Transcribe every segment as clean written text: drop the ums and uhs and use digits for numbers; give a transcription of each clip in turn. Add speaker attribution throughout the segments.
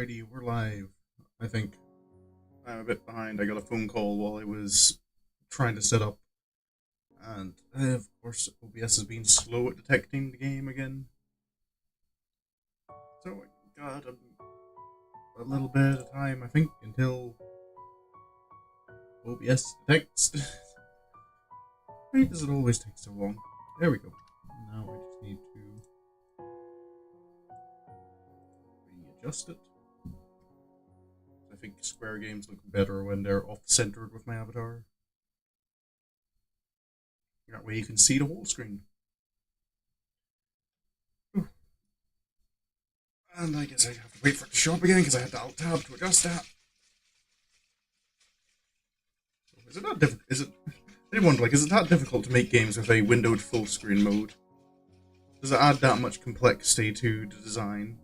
Speaker 1: Alrighty, we're live. I think I'm a bit behind. I got a phone call while I was trying to set up, and of course, OBS has been slow at detecting the game again. So I got a little bit of time, I think, until OBS detects. Why does it always take so long? There we go. Now I just need to readjust it. I think Square games look better when they're off-centered with my avatar. That way you can see the whole screen. Ooh. And I guess I have to wait for it to show up again because I had to Alt-Tab to adjust that. Is it not difficult? Is it? I did wonder, like, is it that difficult to make games with a windowed full screen mode? Does it add that much complexity to the design?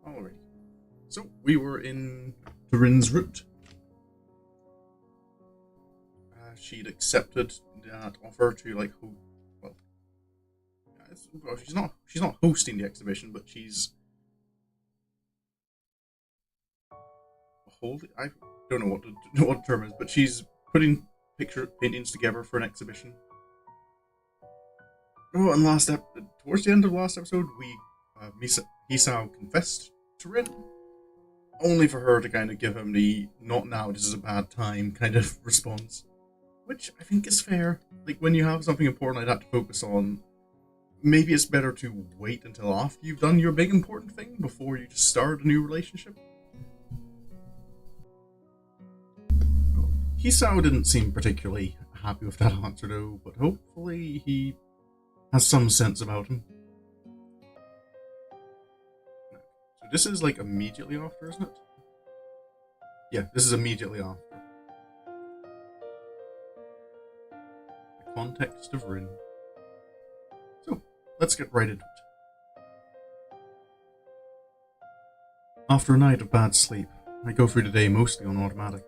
Speaker 1: Alright. So, we were in Turin's route. She'd accepted that offer to, like, well, she's not hosting the exhibition, but she's holding. I don't know what the term is, but she's putting paintings together for an exhibition. Oh, and towards the end of the last episode, Hisao confessed to Rin, only for her to kind of give him the "not now, this is a bad time" kind of response, which I think is fair. Like, when you have something important like that to focus on, maybe it's better to wait until after you've done your big important thing before you just start a new relationship. Hisao didn't seem particularly happy with that answer though, but hopefully he has some sense about him. So this is like immediately after, isn't it? Yeah, this is immediately after. The context of Rin. So, let's get right into it. After a night of bad sleep, I go through the day mostly on automatic.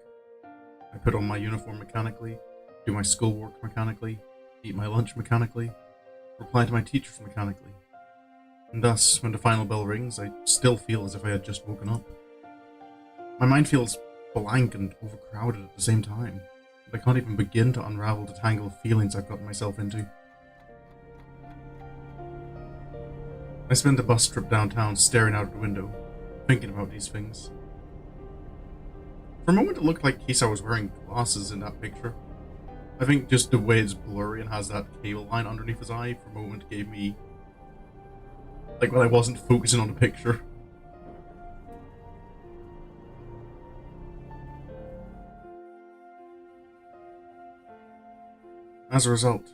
Speaker 1: I put on my uniform mechanically, do my schoolwork mechanically, eat my lunch mechanically, reply to my teachers mechanically. And thus, when the final bell rings, I still feel as if I had just woken up. My mind feels blank and overcrowded at the same time, and I can't even begin to unravel the tangle of feelings I've gotten myself into. I spend the bus trip downtown staring out of the window, thinking about these things. For a moment it looked like Hisao was wearing glasses in that picture. I think just the way it's blurry and has that cable line underneath his eye for a moment gave me, like, when I wasn't focusing on the picture. As a result,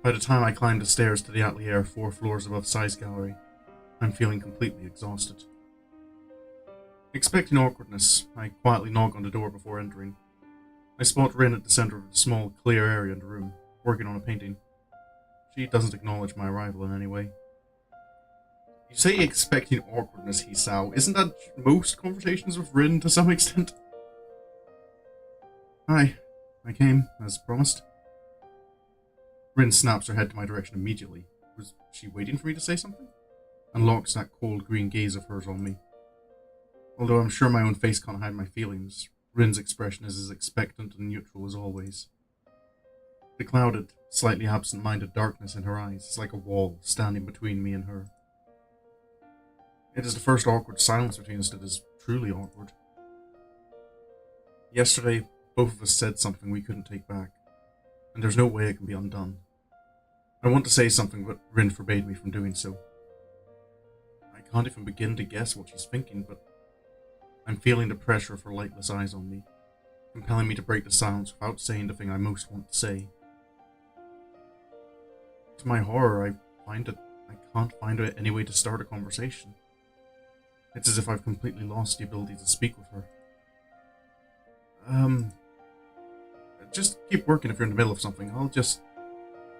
Speaker 1: by the time I climb the stairs to the atelier 4 floors above Sai's gallery, I'm feeling completely exhausted. Expecting awkwardness, I quietly knock on the door before entering. I spot Rin at the center of the small, clear area in the room, working on a painting. She doesn't acknowledge my arrival in any way. You say expecting awkwardness, Hisao. Isn't that most conversations with Rin to some extent? Hi, I came, as promised. Rin snaps her head to my direction immediately. Was she waiting for me to say something? And locks that cold green gaze of hers on me. Although I'm sure my own face can't hide my feelings, Rin's expression is as expectant and neutral as always. The clouded, slightly absent-minded darkness in her eyes is like a wall standing between me and her. It is the first awkward silence between us that is truly awkward. Yesterday, both of us said something we couldn't take back, and there's no way it can be undone. I want to say something, but Rin forbade me from doing so. I can't even begin to guess what she's thinking, but I'm feeling the pressure of her lightless eyes on me, compelling me to break the silence without saying the thing I most want to say. To my horror, I can't find any way to start a conversation. It's as if I've completely lost the ability to speak with her. Just keep working if you're in the middle of something. I'll just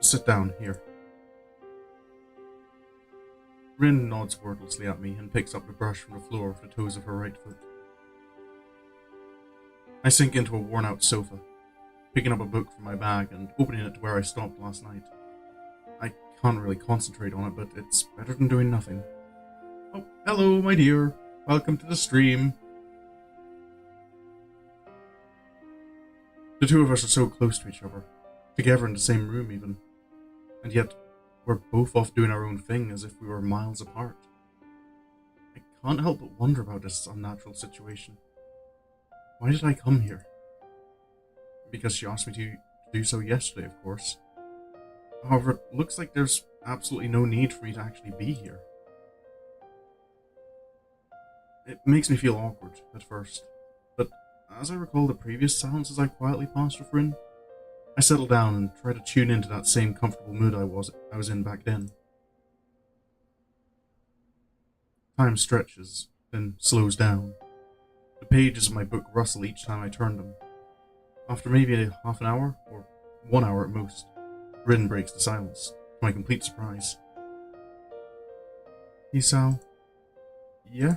Speaker 1: sit down here. Rin nods wordlessly at me and picks up the brush from the floor with the toes of her right foot. I sink into a worn-out sofa, picking up a book from my bag and opening it to where I stopped last night. I can't really concentrate on it, but it's better than doing nothing. Oh, hello, my dear. Welcome to the stream. The two of us are so close to each other, together in the same room even, and yet we're both off doing our own thing as if we were miles apart. I can't help but wonder about this unnatural situation. Why did I come here? Because she asked me to do so yesterday, of course. However, it looks like there's absolutely no need for me to actually be here. It makes me feel awkward at first, but as I recall the previous silences I quietly passed with Rin, I settle down and try to tune into that same comfortable mood I was in back then. Time stretches, then slows down. The pages of my book rustle each time I turn them. After maybe half an hour, or 1 hour at most, Rin breaks the silence, to my complete surprise. Hisao? Yeah?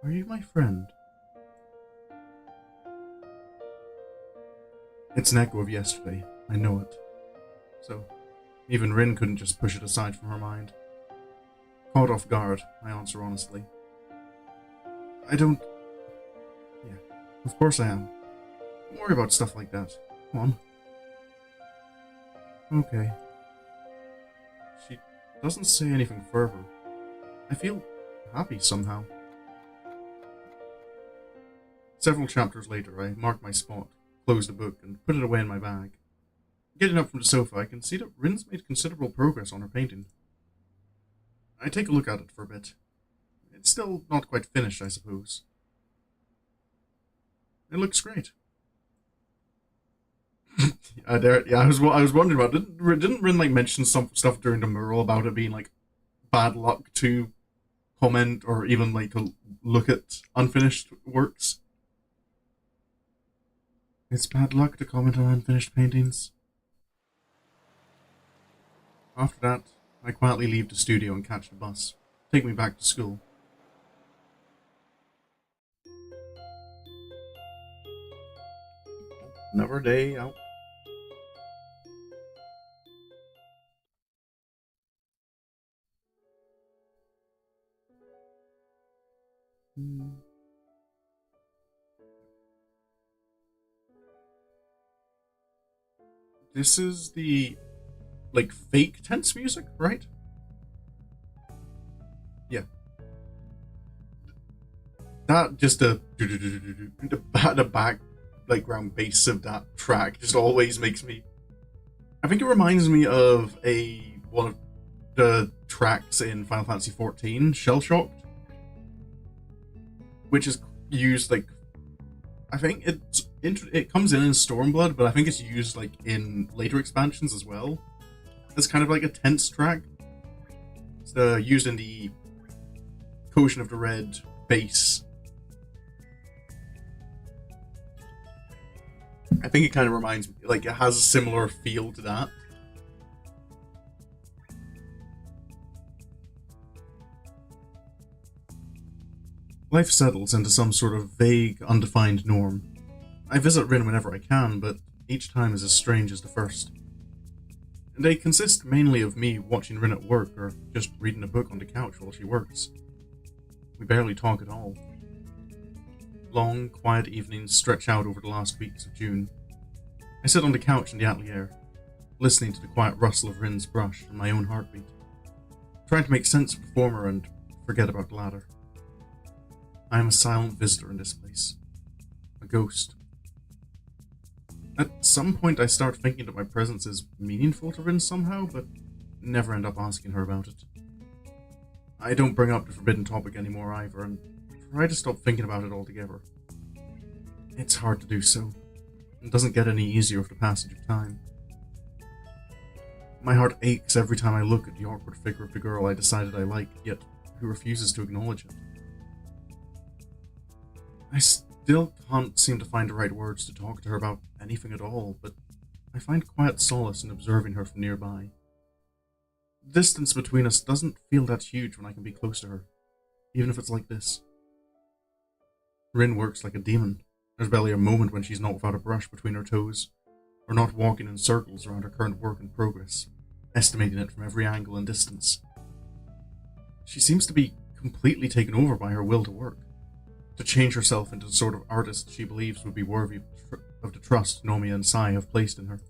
Speaker 1: Are you my friend? It's an echo of yesterday, I know it. So, even Rin couldn't just push it aside from her mind. Caught off guard, I answer honestly. I don't... Yeah, of course I am. Don't worry about stuff like that. Come on. Okay. She doesn't say anything further. I feel happy somehow. Several chapters later, I mark my spot, close the book, and put it away in my bag. Getting up from the sofa, I can see that Rin's made considerable progress on her painting. I take a look at it for a bit. It's still not quite finished, I suppose. It looks great. I was wondering about it. Didn't Rin like mention some stuff during the mural about it being like bad luck to comment or even like to look at unfinished works? It's bad luck to comment on unfinished paintings. After that, I quietly leave the studio and catch the bus. Take me back to school. Another day out. This is the, like, fake tense music, right? Yeah. That, just the back, like, ground bass of that track just always makes me... I think it reminds me of one of the tracks in Final Fantasy XIV, Shell Shocked, which is used, like, I think it comes in Stormblood, but I think it's used like in later expansions as well. It's kind of like a tense track. It's used in the Potion of the Red bass. I think it kind of reminds me, like it has a similar feel to that. Life settles into some sort of vague, undefined norm. I visit Rin whenever I can, but each time is as strange as the first. They consist mainly of me watching Rin at work or just reading a book on the couch while she works. We barely talk at all. Long, quiet evenings stretch out over the last weeks of June. I sit on the couch in the atelier, listening to the quiet rustle of Rin's brush and my own heartbeat, trying to make sense of the former and forget about the latter. I am a silent visitor in this place. A ghost. At some point I start thinking that my presence is meaningful to Rin somehow, but never end up asking her about it. I don't bring up the forbidden topic anymore either, and try to stop thinking about it altogether. It's hard to do so. It doesn't get any easier with the passage of time. My heart aches every time I look at the awkward figure of the girl I decided I liked, yet who refuses to acknowledge it. I still can't seem to find the right words to talk to her about anything at all, but I find quiet solace in observing her from nearby. The distance between us doesn't feel that huge when I can be close to her, even if it's like this. Rin works like a demon, There's barely a moment when she's not without a brush between her toes, or not walking in circles around her current work in progress, estimating it from every angle and distance. She seems to be completely taken over by her will to work, to change herself into the sort of artist she believes would be worthy of the trust Nomiya and Sai have placed in her.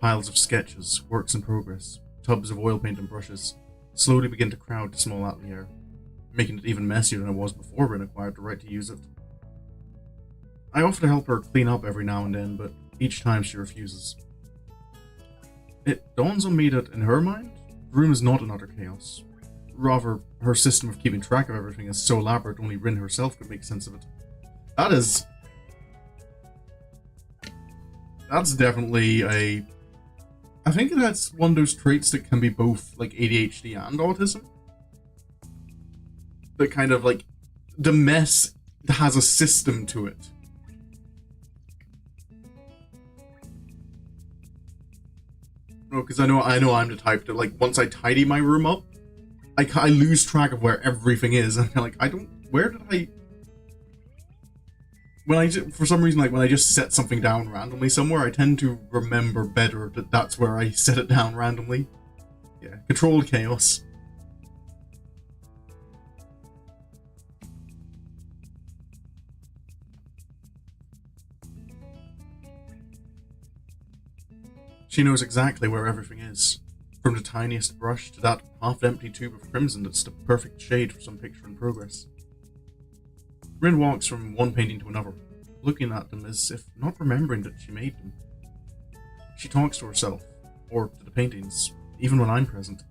Speaker 1: Piles of sketches, works in progress, tubs of oil paint and brushes slowly begin to crowd the small atelier, making it even messier than it was before Rin acquired the right to use it. I offer to help her clean up every now and then, but each time she refuses. It dawns on me that in her mind, the room is not an utter chaos. Rather, her system of keeping track of everything is so elaborate only Rin herself could make sense of it. That's definitely I think that's one of those traits that can be both like ADHD and autism. That kind of like, the mess has a system to it. No, because I know I'm the type that, like, once I tidy my room up, I lose track of where everything is. And I'm like, for some reason, like, when I just set something down randomly somewhere, I tend to remember better that that's where I set it down randomly. Yeah, controlled chaos. She knows exactly where everything is, from the tiniest brush to that half-empty tube of crimson that's the perfect shade for some picture in progress. Rin walks from one painting to another, looking at them as if not remembering that she made them. She talks to herself, or to the paintings, even when I'm present,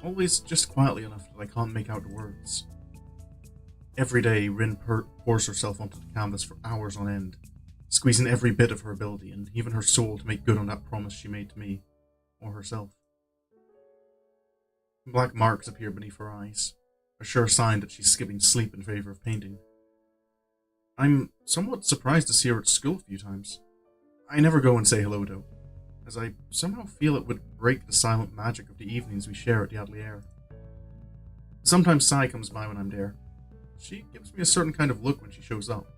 Speaker 1: always just quietly enough that I can't make out the words. Every day, Rin pours herself onto the canvas for hours on end, squeezing every bit of her ability and even her soul to make good on that promise she made to me, or herself. Black marks appear beneath her eyes, a sure sign that she's skipping sleep in favor of painting. I'm somewhat surprised to see her at school a few times. I never go and say hello though, as I somehow feel it would break the silent magic of the evenings we share at the atelier. Sometimes Sai comes by when I'm there. She gives me a certain kind of look when she shows up.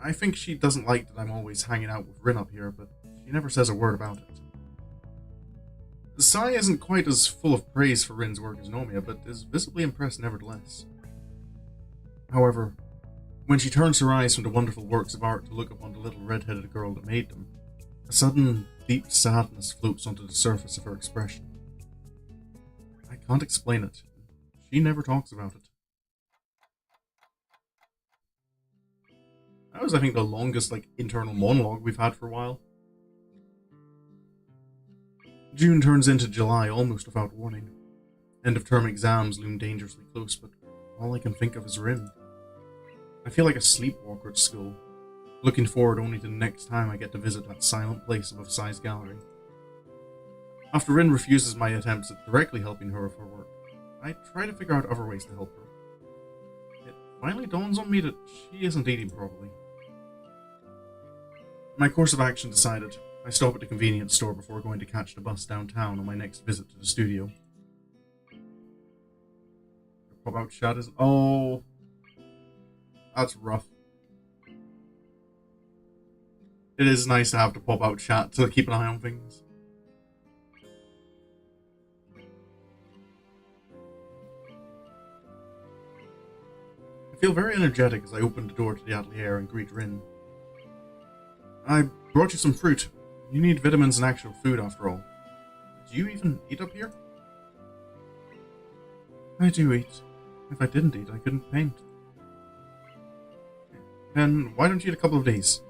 Speaker 1: I think she doesn't like that I'm always hanging out with Rin up here, but she never says a word about it. Sai isn't quite as full of praise for Rin's work as Nomiya, but is visibly impressed nevertheless. However, when she turns her eyes from the wonderful works of art to look upon the little red-headed girl that made them, a sudden, deep sadness floats onto the surface of her expression. I can't explain it. She never talks about it. That was, I think, the longest, internal monologue we've had for a while. June turns into July almost without warning. End-of-term exams loom dangerously close, but all I can think of is Rin. I feel like a sleepwalker at school, looking forward only to the next time I get to visit that silent place above Sai's gallery. After Rin refuses my attempts at directly helping her with her work, I try to figure out other ways to help her. It finally dawns on me that she isn't eating properly. My course of action decided, I stop at the convenience store before going to catch the bus downtown on my next visit to the studio. Pop-out chat is... Oh... That's rough. It is nice to have the pop-out chat to keep an eye on things. I feel very energetic as I open the door to the atelier and greet Rin. I brought you some fruit. You need vitamins and actual food after all. Do you even eat up here? I do eat. If I didn't eat, I couldn't paint. And why don't you eat a couple of these?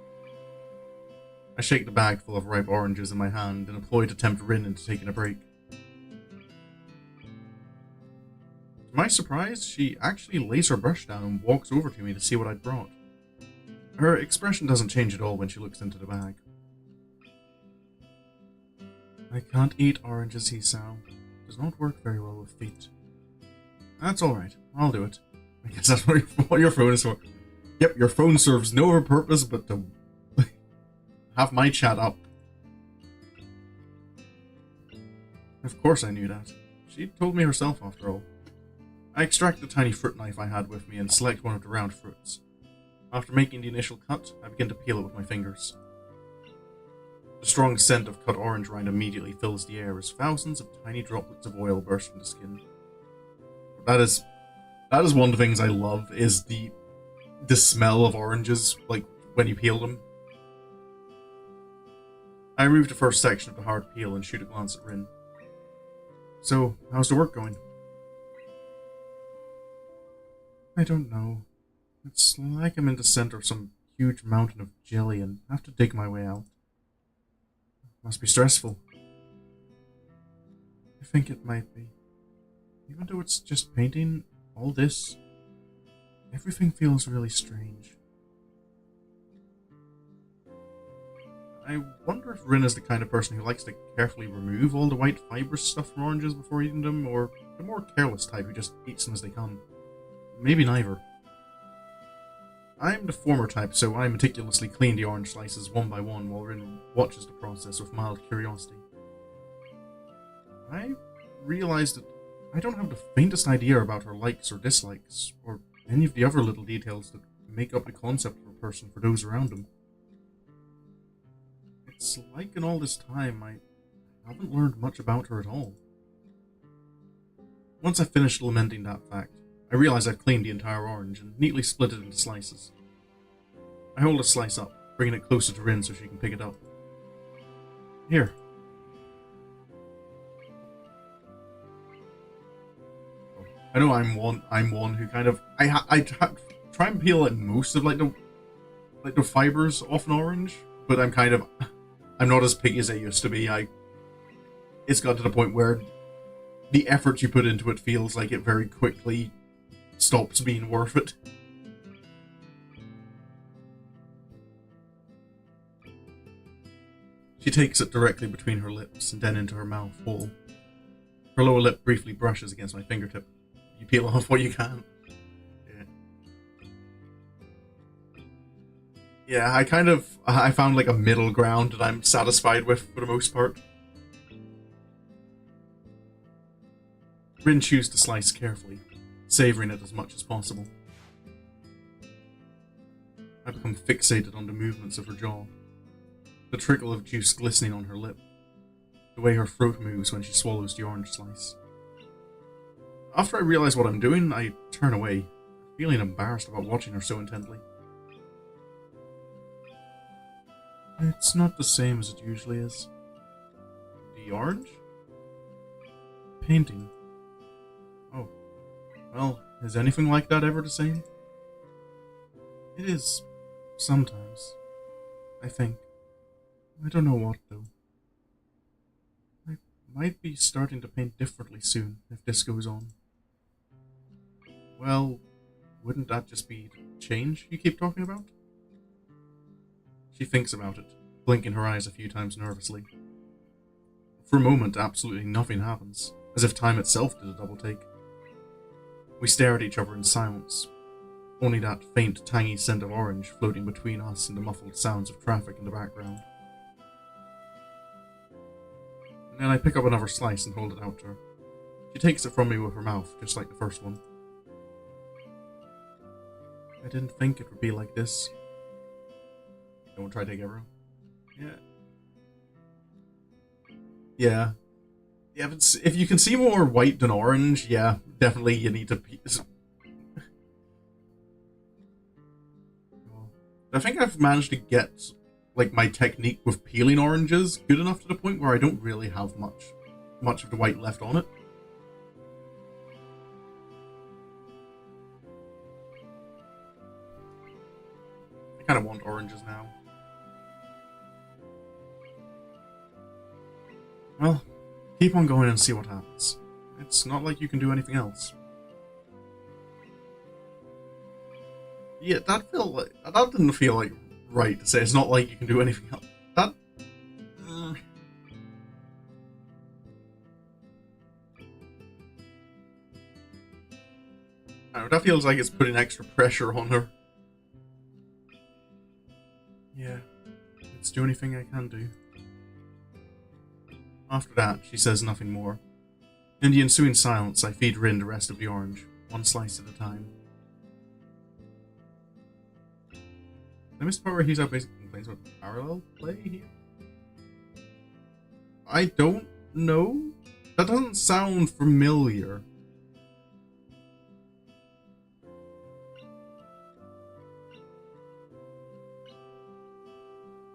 Speaker 1: I shake the bag full of ripe oranges in my hand in a ploy to tempt Rin into taking a break. To my surprise, she actually lays her brush down and walks over to me to see what I'd brought. Her expression doesn't change at all when she looks into the bag. I can't eat oranges, Hisao. Does not work very well with feet. That's alright, I'll do it. I guess that's what your phone is for. Yep, your phone serves no other purpose but to have my chat up. Of course I knew that. She told me herself after all. I extract the tiny fruit knife I had with me and select one of the round fruits. After making the initial cut, I begin to peel it with my fingers. The strong scent of cut orange rind immediately fills the air as thousands of tiny droplets of oil burst from the skin. That is one of the things I love, is the smell of oranges, like when you peel them. I remove the first section of the hard peel and shoot a glance at Rin. So, how's the work going? I don't know. It's like I'm in the center of some huge mountain of jelly and have to dig my way out. Must be stressful. I think it might be. Even though it's just painting, all this, everything feels really strange. I wonder if Rin is the kind of person who likes to carefully remove all the white fibrous stuff from oranges before eating them, or the more careless type who just eats them as they come. Maybe neither. I'm the former type, so I meticulously clean the orange slices one by one while Rin watches the process with mild curiosity. I realized that I don't have the faintest idea about her likes or dislikes, or any of the other little details that make up the concept of a person for those around them. It's like in all this time I haven't learned much about her at all. Once I finished lamenting that fact, I realize I've cleaned the entire orange and neatly split it into slices. I hold a slice up, bringing it closer to Rin so she can pick it up. Here. I know I'm one who kind of I try and peel like most of like the fibers off an orange, but I'm not as picky as I used to be. It's got to the point where the effort you put into it feels like it very quickly stops being worth it. She takes it directly between her lips and then into her mouth whole. Her lower lip briefly brushes against my fingertip. You peel off what you can. Yeah, I found like a middle ground that I'm satisfied with for the most part. Rin chews the slice carefully, savouring it as much as possible. I become fixated on the movements of her jaw, the trickle of juice glistening on her lip, the way her throat moves when she swallows the orange slice. After I realize what I'm doing, I turn away, feeling embarrassed about watching her so intently. It's not the same as it usually is. The orange? Painting. Oh. Well, is anything like that ever the same? It is. Sometimes. I think. I don't know what, though. I might be starting to paint differently soon, if this goes on. Well, wouldn't that just be the change you keep talking about? She thinks about it, blinking her eyes a few times nervously. For a moment, absolutely nothing happens, as if time itself did a double take. We stare at each other in silence, only that faint, tangy scent of orange floating between us and the muffled sounds of traffic in the background. And then I pick up another slice and hold it out to her. She takes it from me with her mouth, just like the first one. I didn't think it would be like this. Don't try to take everyone. Yeah. Yeah, but if you can see more white than orange, yeah, definitely you need to... I think I've managed to get, like, my technique with peeling oranges good enough to the point where I don't really have much of the white left on it. I kind of want oranges now. Well, keep on going and see what happens. It's not like you can do anything else. Yeah, that didn't feel like right to say. It's not like you can do anything else. That... I don't know, that feels like it's putting extra pressure on her. Yeah, let's do anything I can do. After that, she says nothing more. In the ensuing silence, I feed Rin the rest of the orange, one slice at a time. I missed the part where Hisao basically complains about parallel play here. I don't know. That doesn't sound familiar.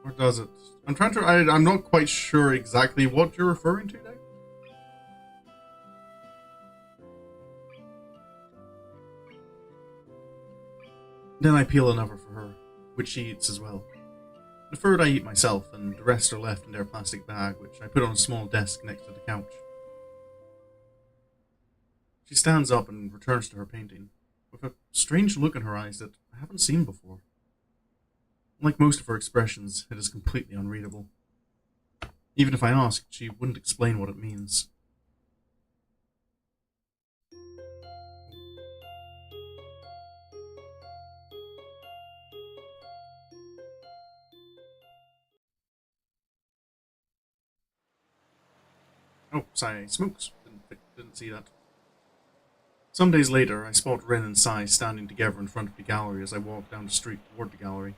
Speaker 1: Or does it? I'm not quite sure exactly what you're referring to now. Then I peel another for her, which she eats as well. The third I eat myself, and the rest are left in their plastic bag, which I put on a small desk next to the couch. She stands up and returns to her painting, with a strange look in her eyes that I haven't seen before. Like most of her expressions, it is completely unreadable. Even if I asked, she wouldn't explain what it means. Oh, Sai smokes. Didn't see that. Some days later, I spot Rin and Sai standing together in front of the gallery as I walk down the street toward the gallery.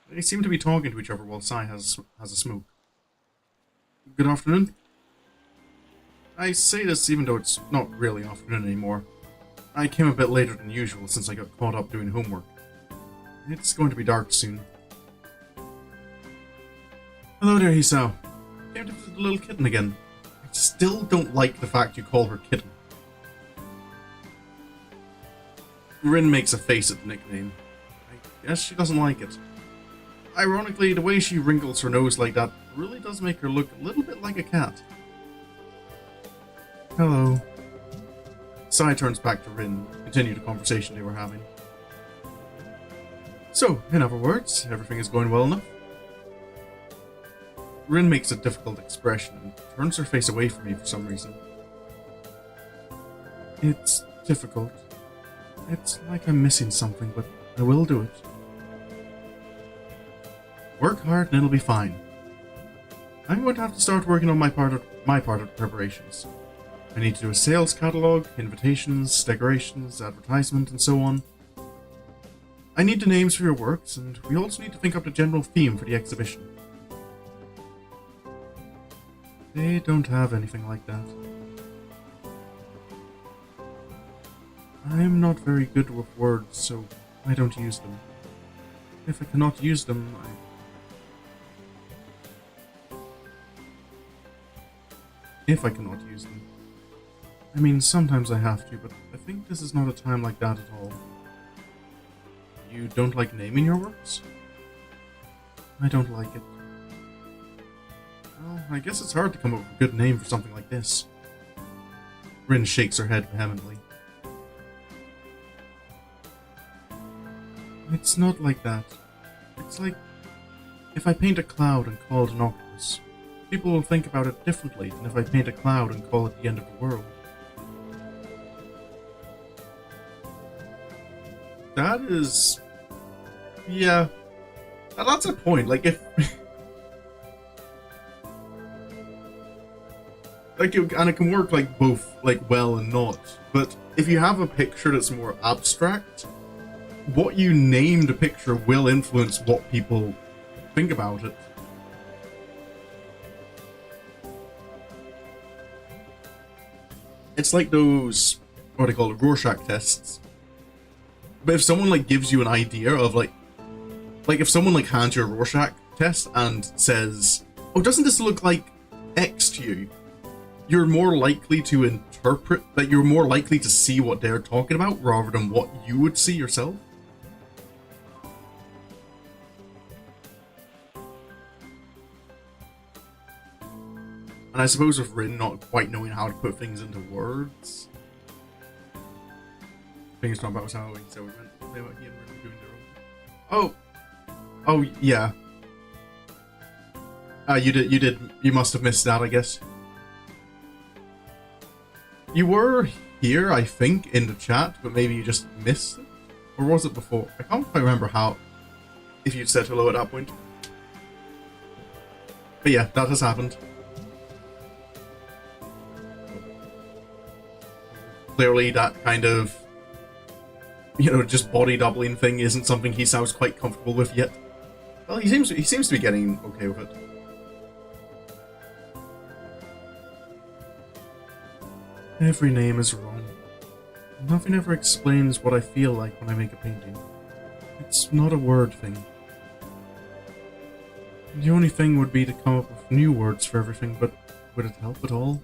Speaker 1: They seem to be talking to each other while Sai has a smoke. Good afternoon. I say this even though it's not really afternoon anymore. I came a bit later than usual since I got caught up doing homework. It's going to be dark soon. Hello there, Hisao. Came to visit the little kitten again. I still don't like the fact you call her kitten. Rin makes a face at the nickname. I guess she doesn't like it. Ironically, the way she wrinkles her nose like that really does make her look a little bit like a cat. Hello. Sai turns back to Rin, continue the conversation they were having. So, in other words, everything is going well enough? Rin makes a difficult expression and turns her face away from me for some reason. It's difficult. It's like I'm missing something, but I will do it. Work hard and it'll be fine. I'm going to have to start working on my part of the preparations. I need to do a sales catalog, invitations, decorations, advertisement, and so on. I need the names for your works, and we also need to think up the general theme for the exhibition. They don't have anything like that. I'm not very good with words, so I don't use them. If I cannot use them, If I cannot use them. I mean, sometimes I have to, but I think this is not a time like that at all. You don't like naming your works? I don't like it. Well, I guess it's hard to come up with a good name for something like this. Rin shakes her head vehemently. It's not like that. It's like if I paint a cloud and call it an octopus. People will think about it differently than if I paint a cloud and call it the end of the world. That is... yeah. That's a point. Like, if... like, and it can work, like, both, like, well and not. But if you have a picture that's more abstract, what you name the picture will influence what people think about it. It's like those, what do they call it, Rorschach tests. But if someone, like, gives you an idea of, like if someone, like, hands you a Rorschach test and says, oh, doesn't this look like X to you? You're more likely to interpret, that you're more likely to see what they're talking about rather than what you would see yourself. And I suppose with Rin not quite knowing how to put things into words. Things talking about how so we went play about he and Rin doing their own. Oh, yeah. You must have missed that, I guess. You were here, I think, in the chat, but maybe you just missed it? Or was it before? I can't quite remember if you'd said hello at that point. But yeah, that has happened. Clearly that kind of just body doubling thing isn't something he sounds quite comfortable with yet. Well, he seems to be getting okay with it. Every name is wrong. Nothing ever explains what I feel like when I make a painting. It's not a word thing. The only thing would be to come up with new words for everything, but would it help at all?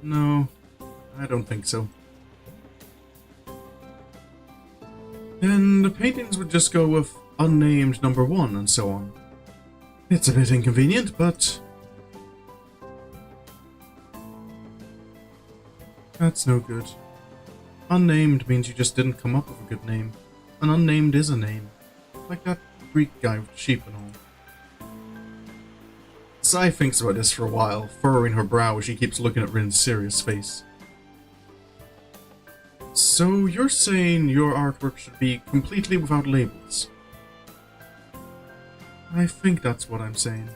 Speaker 1: No, I don't think so. Then the paintings would just go with unnamed number 1 and so on. It's a bit inconvenient, but that's no good. Unnamed means you just didn't come up with a good name. An unnamed is a name. Like that Greek guy with the sheep and all. Sai thinks about this for a while, furrowing her brow as she keeps looking at Rin's serious face. So you're saying your artwork should be completely without labels? I think that's what I'm saying.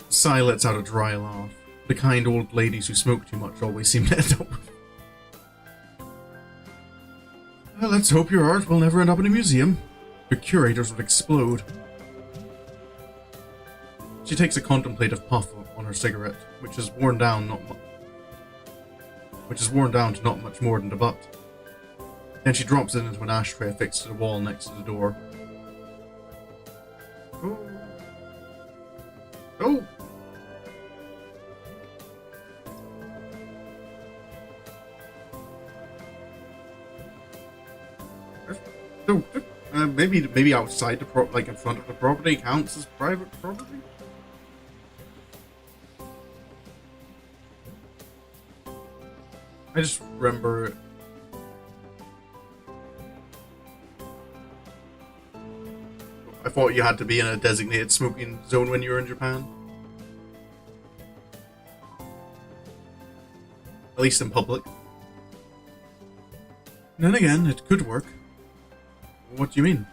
Speaker 1: Sai lets out a dry laugh. The kind old ladies who smoke too much always seem to end up with. Well, let's hope your art will never end up in a museum. The curators would explode. She takes a contemplative puff on her cigarette, which is worn down to not much more than the butt. Then she drops it into an ashtray affixed to the wall next to the door. Oh. Oh! Maybe outside the like in front of the property counts as private property? I just remember I thought you had to be in a designated smoking zone when you were in Japan. At least in public. Then again, it could work. What do you mean?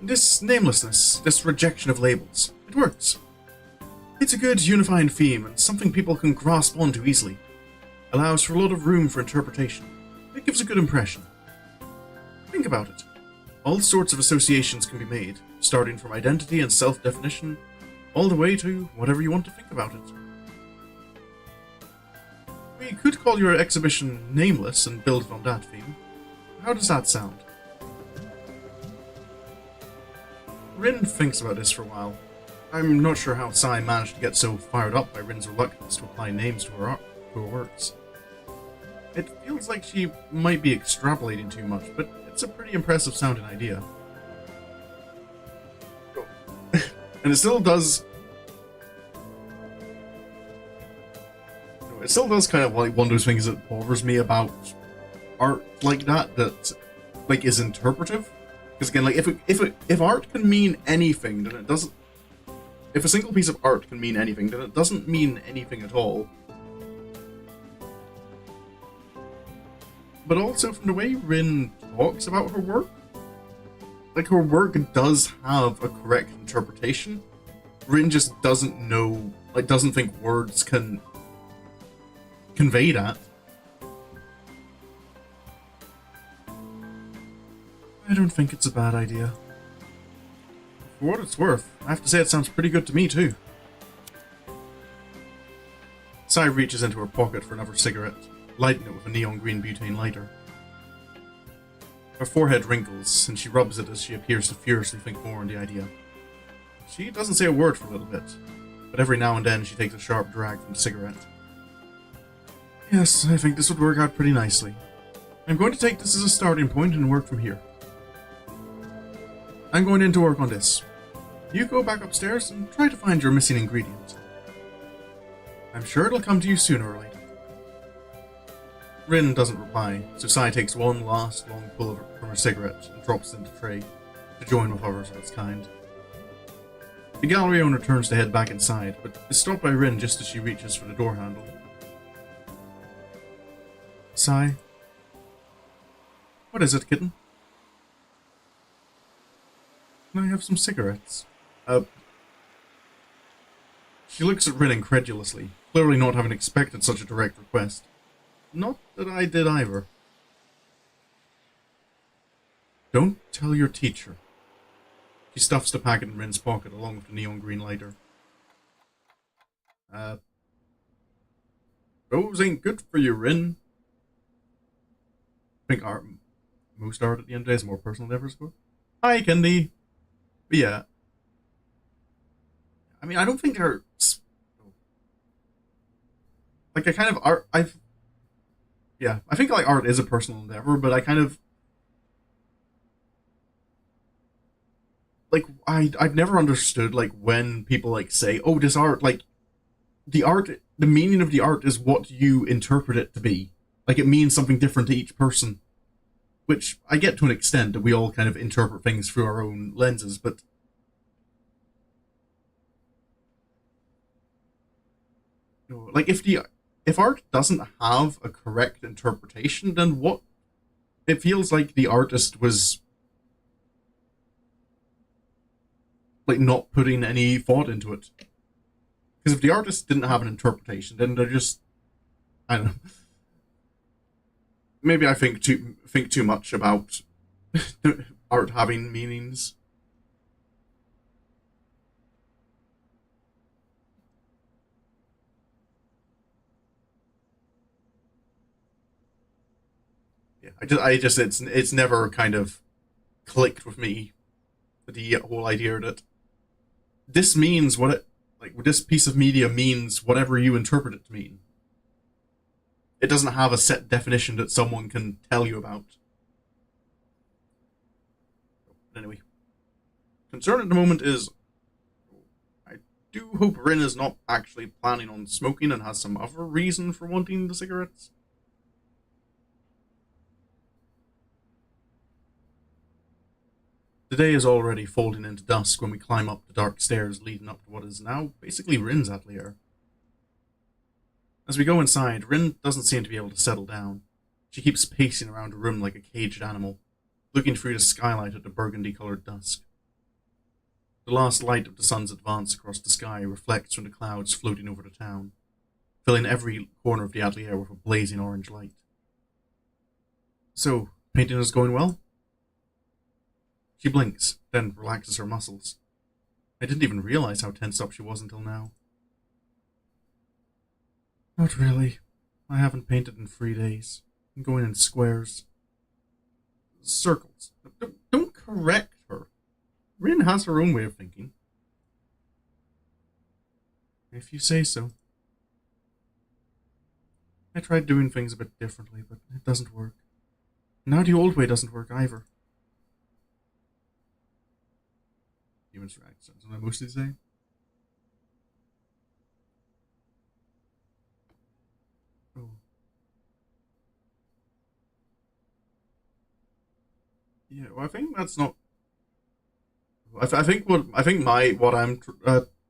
Speaker 1: This namelessness, this rejection of labels, it works. It's a good unifying theme and something people can grasp onto easily. Allows for a lot of room for interpretation. It gives a good impression. Think about it. All sorts of associations can be made, starting from identity and self-definition, all the way to whatever you want to think about it. We could call your exhibition Nameless and build it on that theme. How does that sound? Rin thinks about this for a while. I'm not sure how Sai managed to get so fired up by Rin's reluctance to apply names to her works. It feels like she might be extrapolating too much, but it's a pretty impressive sounding idea. And it still does kind of like one of those things that bothers me about art like that like is interpretive. Because again, like if art can mean anything, then it doesn't. If a single piece of art can mean anything, then it doesn't mean anything at all. But also from the way Rin talks about her work, like her work does have a correct interpretation. Rin just doesn't know, like doesn't think words can convey that. I don't think it's a bad idea. For what it's worth, I have to say it sounds pretty good to me too. Sai reaches into her pocket for another cigarette, lighting it with a neon green butane lighter. Her forehead wrinkles, and she rubs it as she appears to furiously think more on the idea. She doesn't say a word for a little bit, but every now and then she takes a sharp drag from the cigarette. Yes, I think this would work out pretty nicely. I'm going to take this as a starting point and work from here. I'm going in to work on this. You go back upstairs and try to find your missing ingredient. I'm sure it'll come to you sooner or later. Rin doesn't reply, so Sai takes one last long pull from her cigarette and drops it into the tray, to join with others of its kind. The gallery owner turns to head back inside, but is stopped by Rin just as she reaches for the door handle. Sai? What is it, kitten? Can I have some cigarettes? She looks at Rin incredulously, clearly not having expected such a direct request. Not that I did either. Don't tell your teacher. She stuffs the packet in Rin's pocket along with the neon green lighter. Uh, those ain't good for you, Rin. I think most art at the end of the day is more personal endeavors. Hi, Kendi. But yeah, I mean, I don't think they're like I kind of art. I think like art is a personal endeavor, but I kind of like I've never understood like when people like say, "Oh, this art," like the meaning of the art is what you interpret it to be. Like it means something different to each person, which I get to an extent that we all kind of interpret things through our own lenses, but you know, like if art doesn't have a correct interpretation, then what it feels like the artist was like not putting any thought into it. Because if the artist didn't have an interpretation, then they're just I don't know. Maybe I think too much about art having meanings. Yeah, I just it's never kind of clicked with me the whole idea that this means what it like this piece of media means whatever you interpret it to mean. It doesn't have a set definition that someone can tell you about. Anyway, concern at the moment is I do hope Rin is not actually planning on smoking and has some other reason for wanting the cigarettes. The day is already folding into dusk when we climb up the dark stairs leading up to what is now basically Rin's atelier. As we go inside, Rin doesn't seem to be able to settle down. She keeps pacing around the room like a caged animal, looking through the skylight at the burgundy-colored dusk. The last light of the sun's advance across the sky reflects from the clouds floating over the town, filling every corner of the atelier with a blazing orange light. So, painting is going well? She blinks, then relaxes her muscles. I didn't even realize how tensed up she was until now. Not really. I haven't painted in 3 days. I'm going in squares. Circles. Don't correct her. Rin has her own way of thinking. If you say so. I tried doing things a bit differently, but it doesn't work. Now the old way doesn't work either. Humans for accents, what I mostly say. Oh. Yeah, well, I think that's not. What I'm talking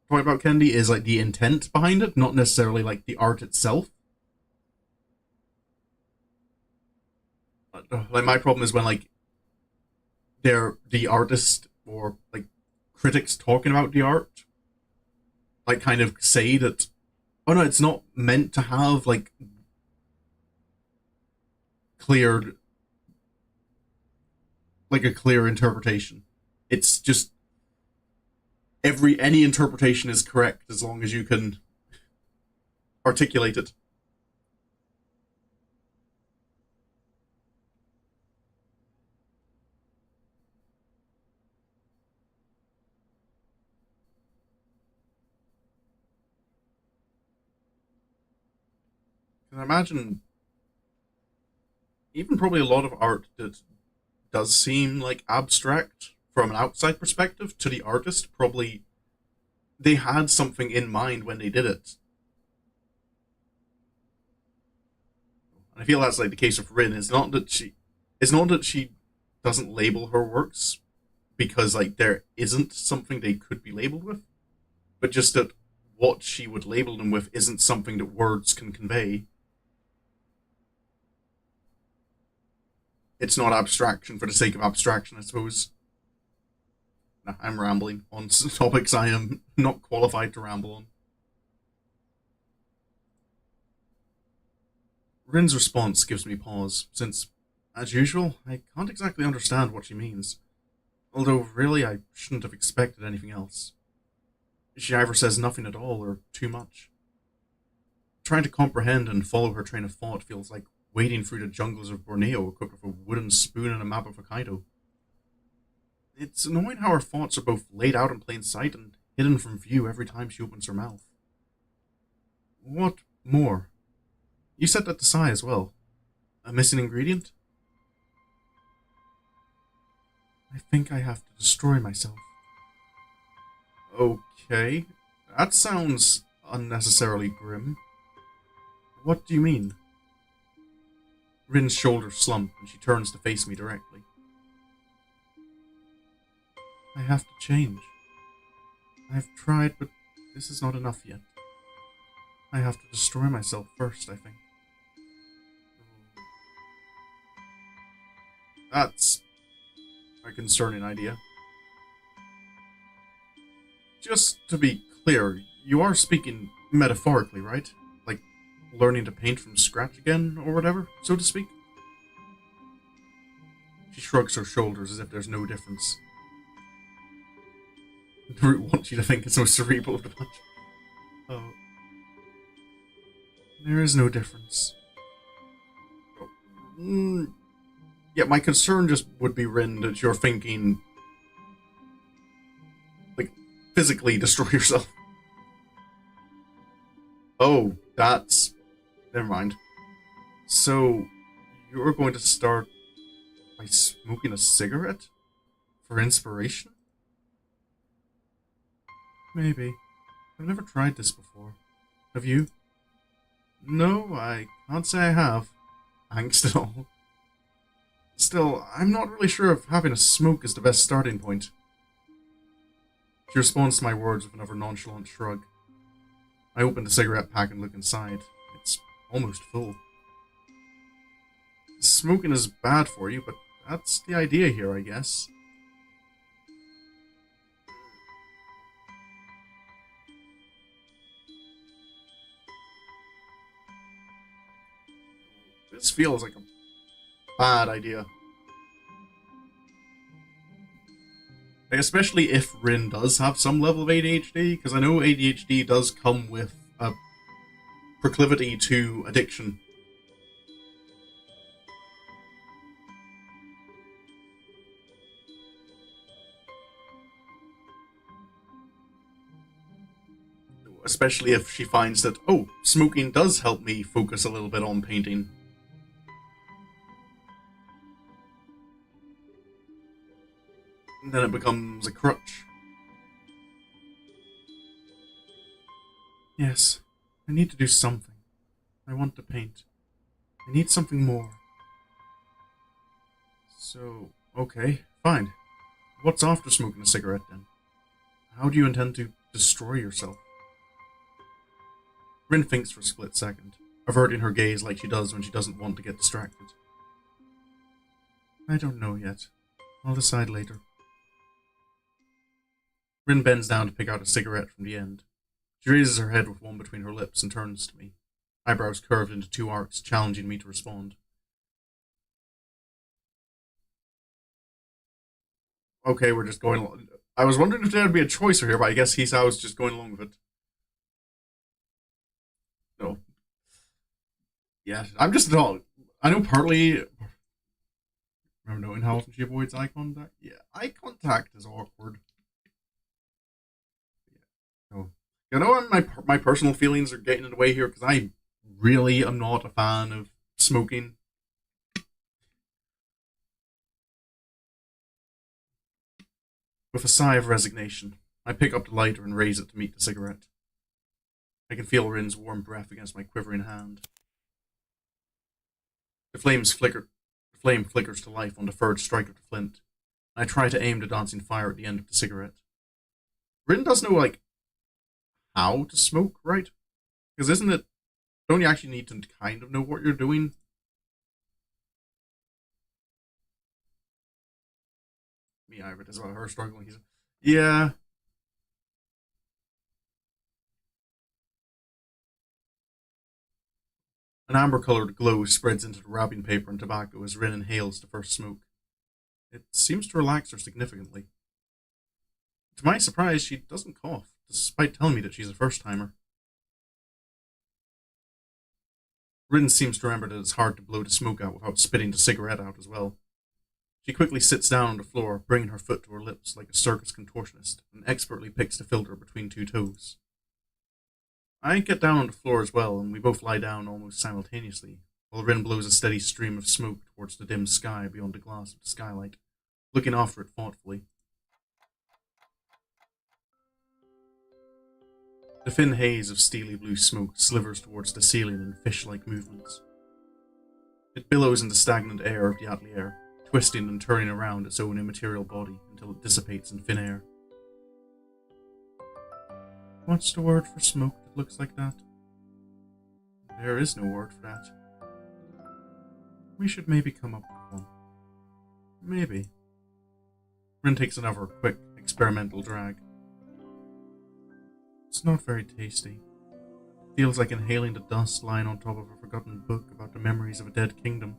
Speaker 1: about, Kendi, is like the intent behind it, not necessarily like the art itself. Like my problem is when like they're the artist or like critics talking about the art, like kind of say that, oh no, it's not meant to have like cleared like a clear interpretation. It's just any interpretation is correct as long as you can articulate it. Because I imagine even probably a lot of art that does seem like abstract from an outside perspective to the artist probably they had something in mind when they did it. And I feel that's like the case with Rin. It's not that she doesn't label her works because like there isn't something they could be labeled with, but just that what she would label them with isn't something that words can convey. It's not abstraction for the sake of abstraction, I suppose. Nah, I'm rambling on topics I am not qualified to ramble on. Rin's response gives me pause, since, as usual, I can't exactly understand what she means. Although, really, I shouldn't have expected anything else. She either says nothing at all or too much. Trying to comprehend and follow her train of thought feels like wading through the jungles of Borneo equipped with a wooden spoon and a map of Hokkaido. It's annoying how her thoughts are both laid out in plain sight and hidden from view every time she opens her mouth. What more? You said that to Sai as well. A missing ingredient? I think I have to destroy myself. Okay. That sounds unnecessarily grim. What do you mean? Rin's shoulders slump and she turns to face me directly. I have to change. I've tried, but this is not enough yet. I have to destroy myself first, I think. That's a concerning idea. Just to be clear, you are speaking metaphorically, right? Like learning to paint from scratch again, or whatever, so to speak? She shrugs her shoulders as if there's no difference. Root wants you to think it's the most cerebral of the bunch. Oh. There is no difference. Mm, yeah, my concern just would be, Rin, that you're thinking, like, physically destroy yourself. Oh, that's... Never mind. So, you're going to start by smoking a cigarette? For inspiration? Maybe. I've never tried this before. Have you? No, I can't say I have. Angst at all. Still, I'm not really sure if having a smoke is the best starting point. She responds to my words with another nonchalant shrug. I open the cigarette pack and look inside. It's almost full. Smoking is bad for you, but that's the idea here, I guess. This feels like a bad idea. Like, especially if Rin does have some level of ADHD, because I know ADHD does come with a proclivity to addiction. Especially if she finds that, oh, smoking does help me focus a little bit on painting. And then it becomes a crutch. Yes, I need to do something. I want to paint. I need something more. So, okay, fine. What's after smoking a cigarette then? How do you intend to destroy yourself? Rin thinks for a split second, averting her gaze like she does when she doesn't want to get distracted. I don't know yet. I'll decide later. Rin bends down to pick out a cigarette from the end. She raises her head with one between her lips and turns to me, eyebrows curved into two arcs, challenging me to respond. Okay, we're just going along. I was wondering if there'd be a choice here, but I guess Hisao's just going along with it. No. Yeah, I'm just not. I know partly. Remember knowing how often she avoids eye contact? Yeah, eye contact is awkward. No. You know, my personal feelings are getting in the way here because I really am not a fan of smoking. With a sigh of resignation, I pick up the lighter and raise it to meet the cigarette. I can feel Rin's warm breath against my quivering hand. The flames flicker. The flame flickers to life on the third strike of the flint. I try to aim the dancing fire at the end of the cigarette. Rin does know, like, how to smoke, right? Because isn't it? Don't you actually need to kind of know what you're doing? Me either. As well, her struggling. Yeah. An amber-coloured glow spreads into the wrapping paper and tobacco as Rin inhales the first smoke. It seems to relax her significantly. To my surprise, she doesn't cough, despite telling me that she's a first-timer. Rin seems to remember that it's hard to blow the smoke out without spitting the cigarette out as well. She quickly sits down on the floor, bringing her foot to her lips like a circus contortionist, and expertly picks the filter between two toes. I get down on the floor as well, and we both lie down almost simultaneously, while Rin blows a steady stream of smoke towards the dim sky beyond the glass of the skylight, looking after it thoughtfully. The thin haze of steely blue smoke slivers towards the ceiling in fish-like movements. It billows in the stagnant air of the atelier, twisting and turning around its own immaterial body until it dissipates in thin air. What's the word for smoke that looks like that? There is no word for that. We should maybe come up with one. Maybe. Rin takes another quick, experimental drag. It's not very tasty. Feels like inhaling the dust lying on top of a forgotten book about the memories of a dead kingdom.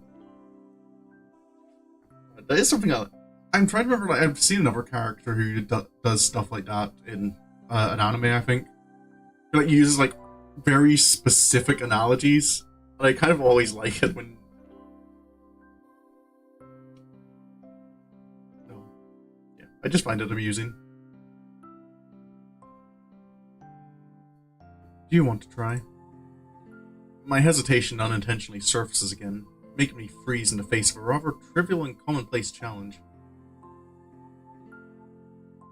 Speaker 1: That is something I'm trying to remember. Like, I've seen another character who does stuff like that in an anime, I think. That uses like very specific analogies. And I kind of always like it when. No. Yeah, I just find it amusing. Do you want to try? My hesitation unintentionally surfaces again, making me freeze in the face of a rather trivial and commonplace challenge.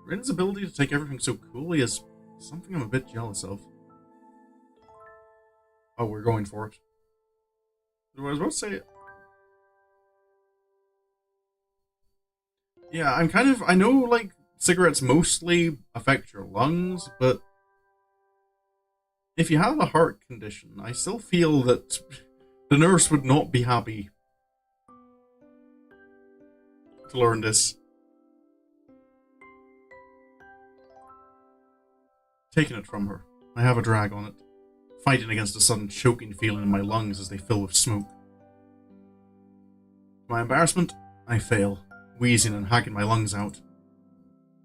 Speaker 1: Rin's ability to take everything so coolly is something I'm a bit jealous of. Oh, we're going for it. I was about to say... Yeah, I know, like, cigarettes mostly affect your lungs, but if you have a heart condition, I still feel that the nurse would not be happy to learn this. Taking it from her, I have a drag on it, fighting against a sudden choking feeling in my lungs as they fill with smoke. To my embarrassment, I fail, wheezing and hacking my lungs out.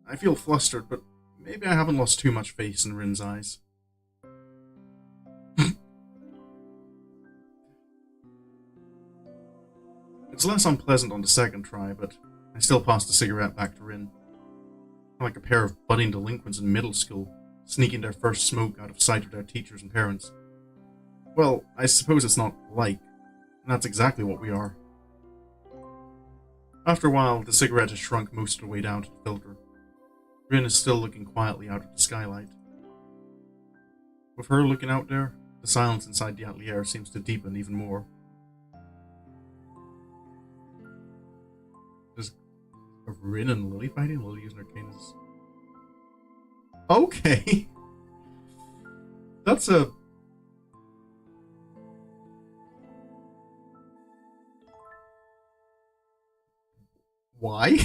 Speaker 1: I feel flustered, but maybe I haven't lost too much faith in Rin's eyes. It's less unpleasant on the second try, but I still pass the cigarette back to Rin. I'm like a pair of budding delinquents in middle school, sneaking their first smoke out of sight of their teachers and parents. Well, I suppose it's not like, and that's exactly what we are. After a while, the cigarette has shrunk most of the way down to the filter. Rin is still looking quietly out at the skylight. With her looking out there, the silence inside the atelier seems to deepen even more. Of Rin and Lily fighting? Lily using her cane as... Okay! That's a... Why?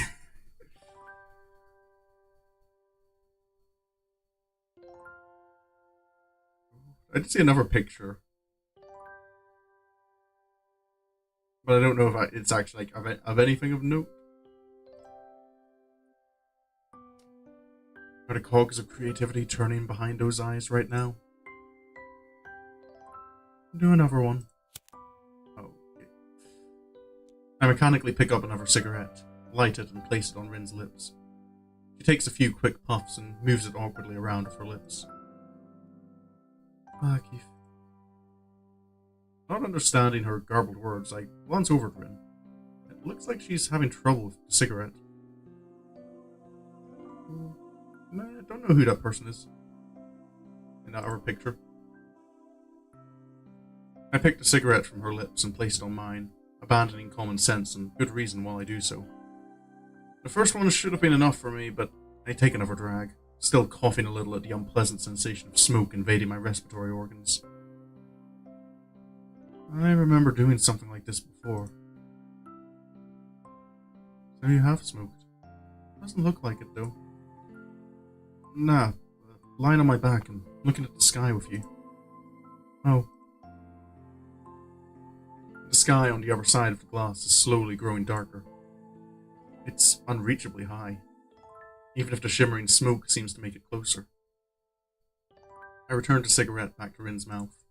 Speaker 1: I did see another picture. But I don't know if it's actually like of anything of note. Are the cogs of creativity turning behind those eyes right now? Do another one. Oh, okay. I mechanically pick up another cigarette, light it, and place it on Rin's lips. She takes a few quick puffs and moves it awkwardly around with her lips. Ah, Keith. Not understanding her garbled words, I glance over at Rin. It looks like she's having trouble with the cigarette. I don't know who that person is in that other picture. I picked a cigarette from her lips and placed it on mine, abandoning common sense and good reason while I do so. The first one should have been enough for me, but I take another drag, still coughing a little at the unpleasant sensation of smoke invading my respiratory organs. I remember doing something like this before. So you have smoked. Doesn't look like it though. Nah, lying on my back and looking at the sky with you. Oh. sky on the other side of the glass is slowly growing darker. It's unreachably high, even if the shimmering smoke seems to make it closer. I return the cigarette back to Rin's mouth.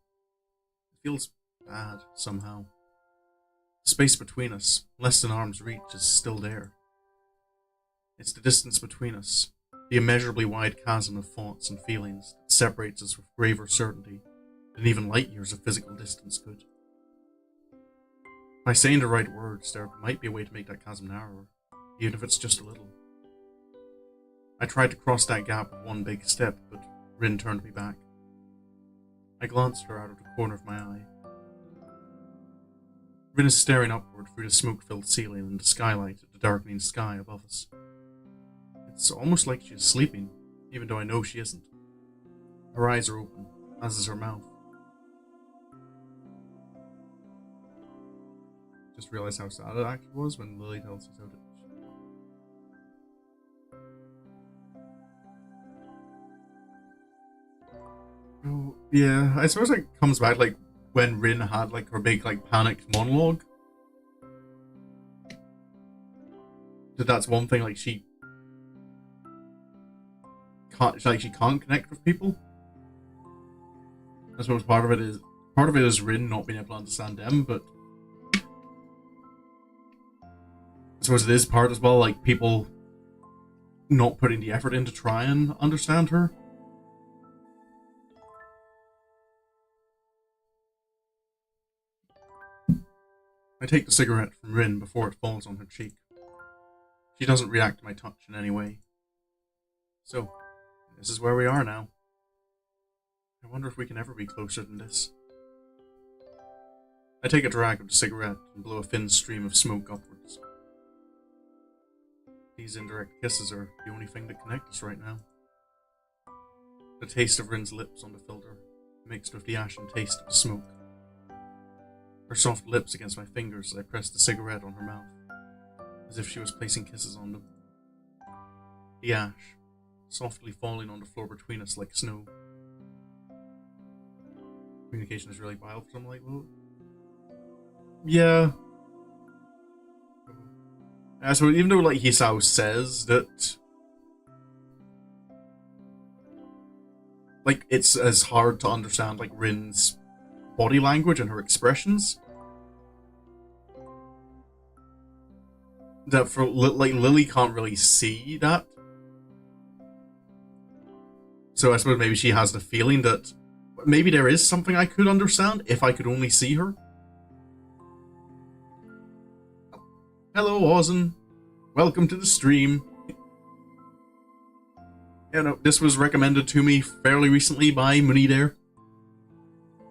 Speaker 1: It feels bad, somehow. The space between us, less than arm's reach, is still there. It's the distance between us, the immeasurably wide chasm of thoughts and feelings that separates us with graver certainty than even light years of physical distance could. By saying the right words, there might be a way to make that chasm narrower, even if it's just a little. I tried to cross that gap with one big step, but Rin turned me back. I glanced at her out of the corner of my eye. Rin is staring upward through the smoke-filled ceiling and the skylight at the darkening sky above us. It's almost like she is sleeping, even though I know she isn't. Her eyes are open, as is her mouth. Just realized how sad it actually was when Lily tells us how to... Oh, yeah, I suppose it comes back like when Rin had like her big like panicked monologue. That's one thing, like she can't connect with people. I suppose part of it is Rin not being able to understand them, but I suppose it is part as well, like people not putting the effort in to try and understand her. I take the cigarette from Rin before it falls on her cheek. She doesn't react to my touch in any way. So, this is where we are now. I wonder if we can ever be closer than this. I take a drag of the cigarette and blow a thin stream of smoke upwards. These indirect kisses are the only thing that connect us right now. The taste of Rin's lips on the filter, mixed with the ashen taste of the smoke. Her soft lips against my fingers as I pressed the cigarette on her mouth, as if she was placing kisses on them. The ash, softly falling on the floor between us like snow. Communication is really vile for something like that. Yeah. So even though like Hisao says that like it's as hard to understand like Rin's body language and her expressions, that for like Lily can't really see that. So I suppose maybe she has the feeling that maybe there is something I could understand if I could only see her. Hello, Ozen. Welcome to the stream. Yeah, no, this was recommended to me fairly recently by Munir.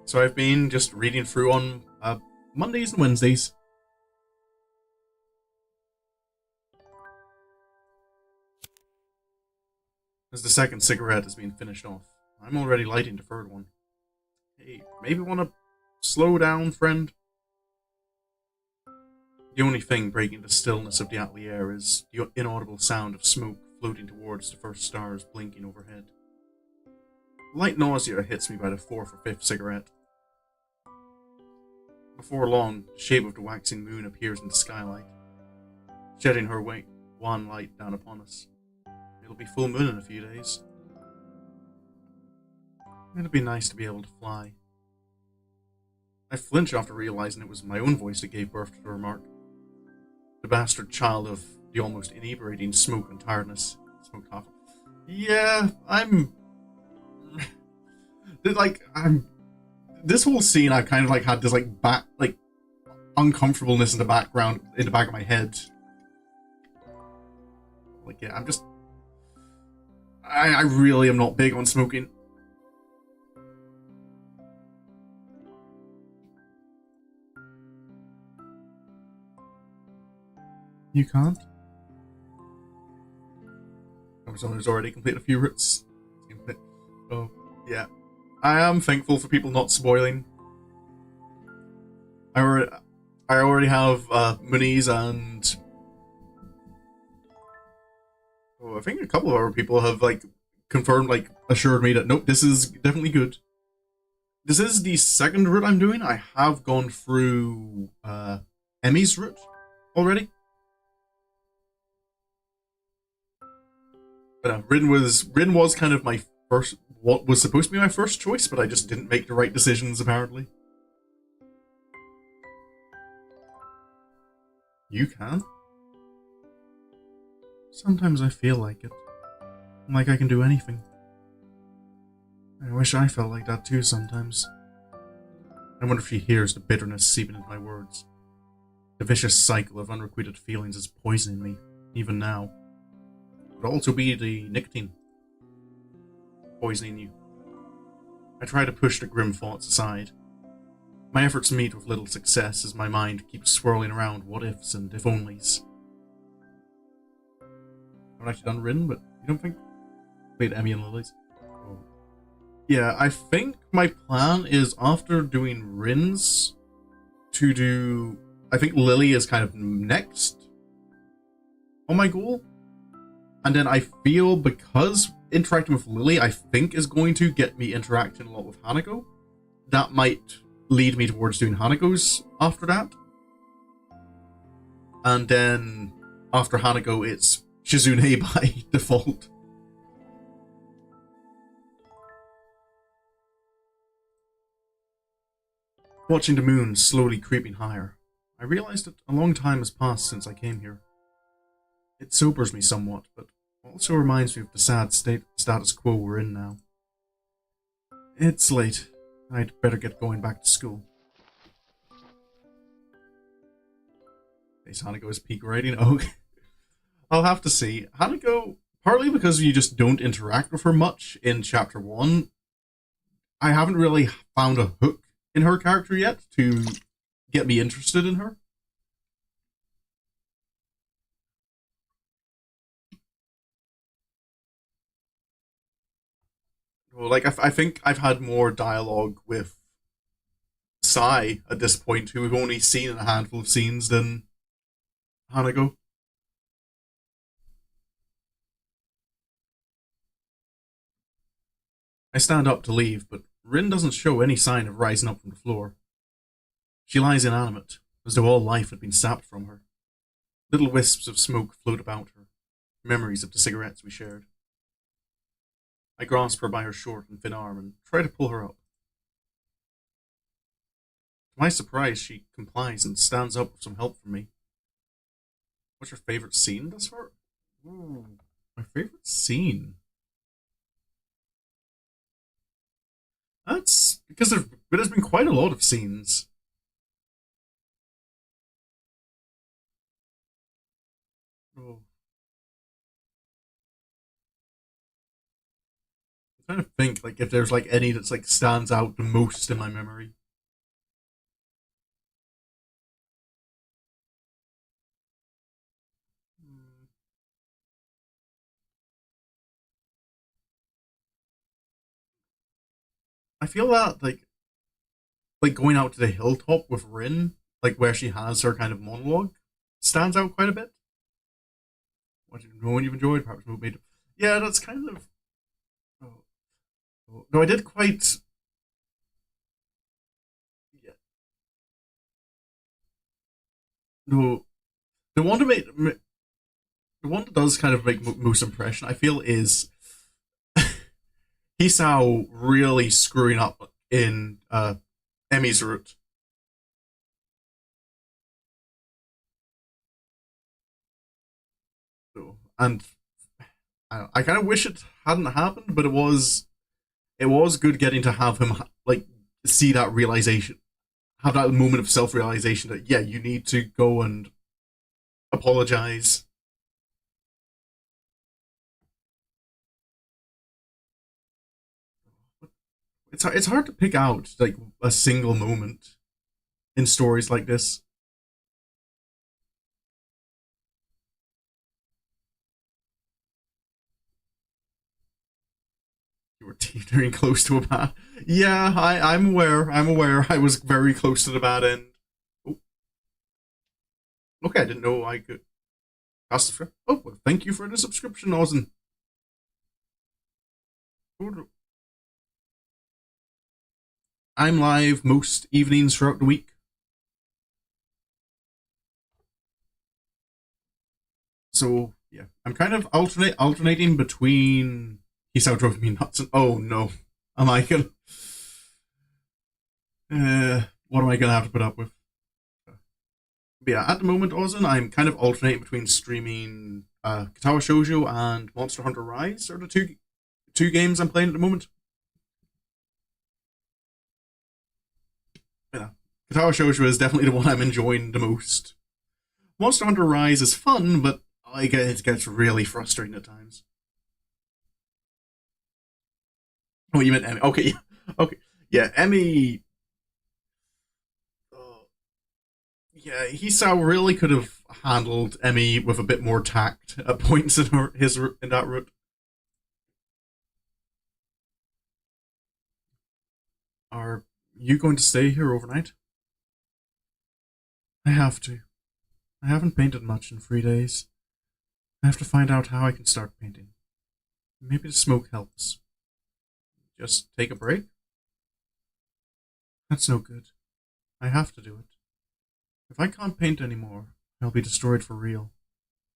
Speaker 1: So I've been just reading through on Mondays and Wednesdays. As the second cigarette has been finished off, I'm already lighting the third one. Hey, maybe want to slow down, friend? The only thing breaking the stillness of the atelier is the inaudible sound of smoke floating towards the first stars blinking overhead. Light nausea hits me by the fourth or fifth cigarette. Before long, the shape of the waxing moon appears in the skylight, shedding her wan light down upon us. It'll be full moon in a few days. It'll be nice to be able to fly. I flinch after realizing it was my own voice that gave birth to the remark. The bastard child of the almost inebriating smoke and tiredness. Smoked half. Yeah, this whole scene I've kind of like had this like uncomfortableness in the background, in the back of my head. Like, yeah, I really am not big on smoking. You can't? I'm someone who's already completed a few routes. Oh, yeah. I am thankful for people not spoiling. I already have Muniz and I think a couple of other people have like confirmed, like assured me that nope, this is definitely good. this is the second route I'm doing. I have gone through Emmy's route already. But Rin was kind of my first, what was supposed to be my first choice, but I just didn't make the right decisions apparently. You can. Sometimes I feel like it. Like I can do anything. I wish I felt like that too sometimes. I wonder if she hears the bitterness seeping into my words. The vicious cycle of unrequited feelings is poisoning me, even now. It could also be the nicotine poisoning you. I try to push the grim thoughts aside. My efforts meet with little success as my mind keeps swirling around what ifs and if onlys. I haven't actually done Rin, but you don't think? Played Emmy and Lily's. Oh. Yeah, I think my plan is after doing Rin's to do. I think Lily is kind of next on my goal. And then I feel because interacting with Lily, I think, is going to get me interacting a lot with Hanako. That might lead me towards doing Hanako's after that. And then after Hanako, it's Shizune by default. Watching the moon slowly creeping higher, I realized that a long time has passed since I came here. It sobers me somewhat, but also reminds me of the sad status quo we're in now. It's late. I'd better get going back to school. Is Hanako's peak rating? Oh, I'll have to see. Hanako, partly because you just don't interact with her much in Chapter 1, I haven't really found a hook in her character yet to get me interested in her. Well, like, I think I've had more dialogue with Sai at this point, who we've only seen in a handful of scenes, than Hanako. I stand up to leave, but Rin doesn't show any sign of rising up from the floor. She lies inanimate, as though all life had been sapped from her. Little wisps of smoke float about her, memories of the cigarettes we shared. I grasp her by her short and thin arm and try to pull her up. To my surprise, she complies and stands up with some help from me. What's your favorite scene thus far? Ooh, my favorite scene? That's because there's been quite a lot of scenes. Oh, I'm trying to think like if there's like any that's like stands out the most in my memory. Hmm. I feel that like going out to the hilltop with Rin, like where she has her kind of monologue, stands out quite a bit. What you know, when you've enjoyed, perhaps made. Yeah, that's kind of. Oh, oh. No, I did quite. Yeah, no, the one that made the one that does kind of make most impression, I feel, is Hisao really screwing up in Emmy's route. So, and I kind of wish it hadn't happened, but it was good getting to have him like see that realization, have that moment of self realization that yeah, you need to go and apologize. It's hard to pick out like a single moment in stories like this. You were teetering close to a bad. Yeah, I'm aware. I'm aware. I was very close to the bad end. Oh, okay, I didn't know I could. Oh, well, thank you for the subscription, Ozen. I'm live most evenings throughout the week. So yeah, I'm kind of alternating between Hisao drove me nuts and oh no, am I gonna what am I gonna have to put up with? But yeah, at the moment, Ozin, I'm kind of alternating between streaming Katawa Shoujo and Monster Hunter Rise are the two games I'm playing at the moment. Yeah, Katawa Shoujo is definitely the one I'm enjoying the most. Monster Hunter Rise is fun, but it gets really frustrating at times. Oh, you meant Emmy? Okay, yeah, okay, yeah, Emmy. Uh, yeah, Hisao really could have handled Emmy with a bit more tact at points in that route. Are you going to stay here overnight? I have to. I haven't painted much in 3 days. I have to find out how I can start painting. Maybe the smoke helps. Just take a break? That's no good. I have to do it. If I can't paint anymore, I'll be destroyed for real.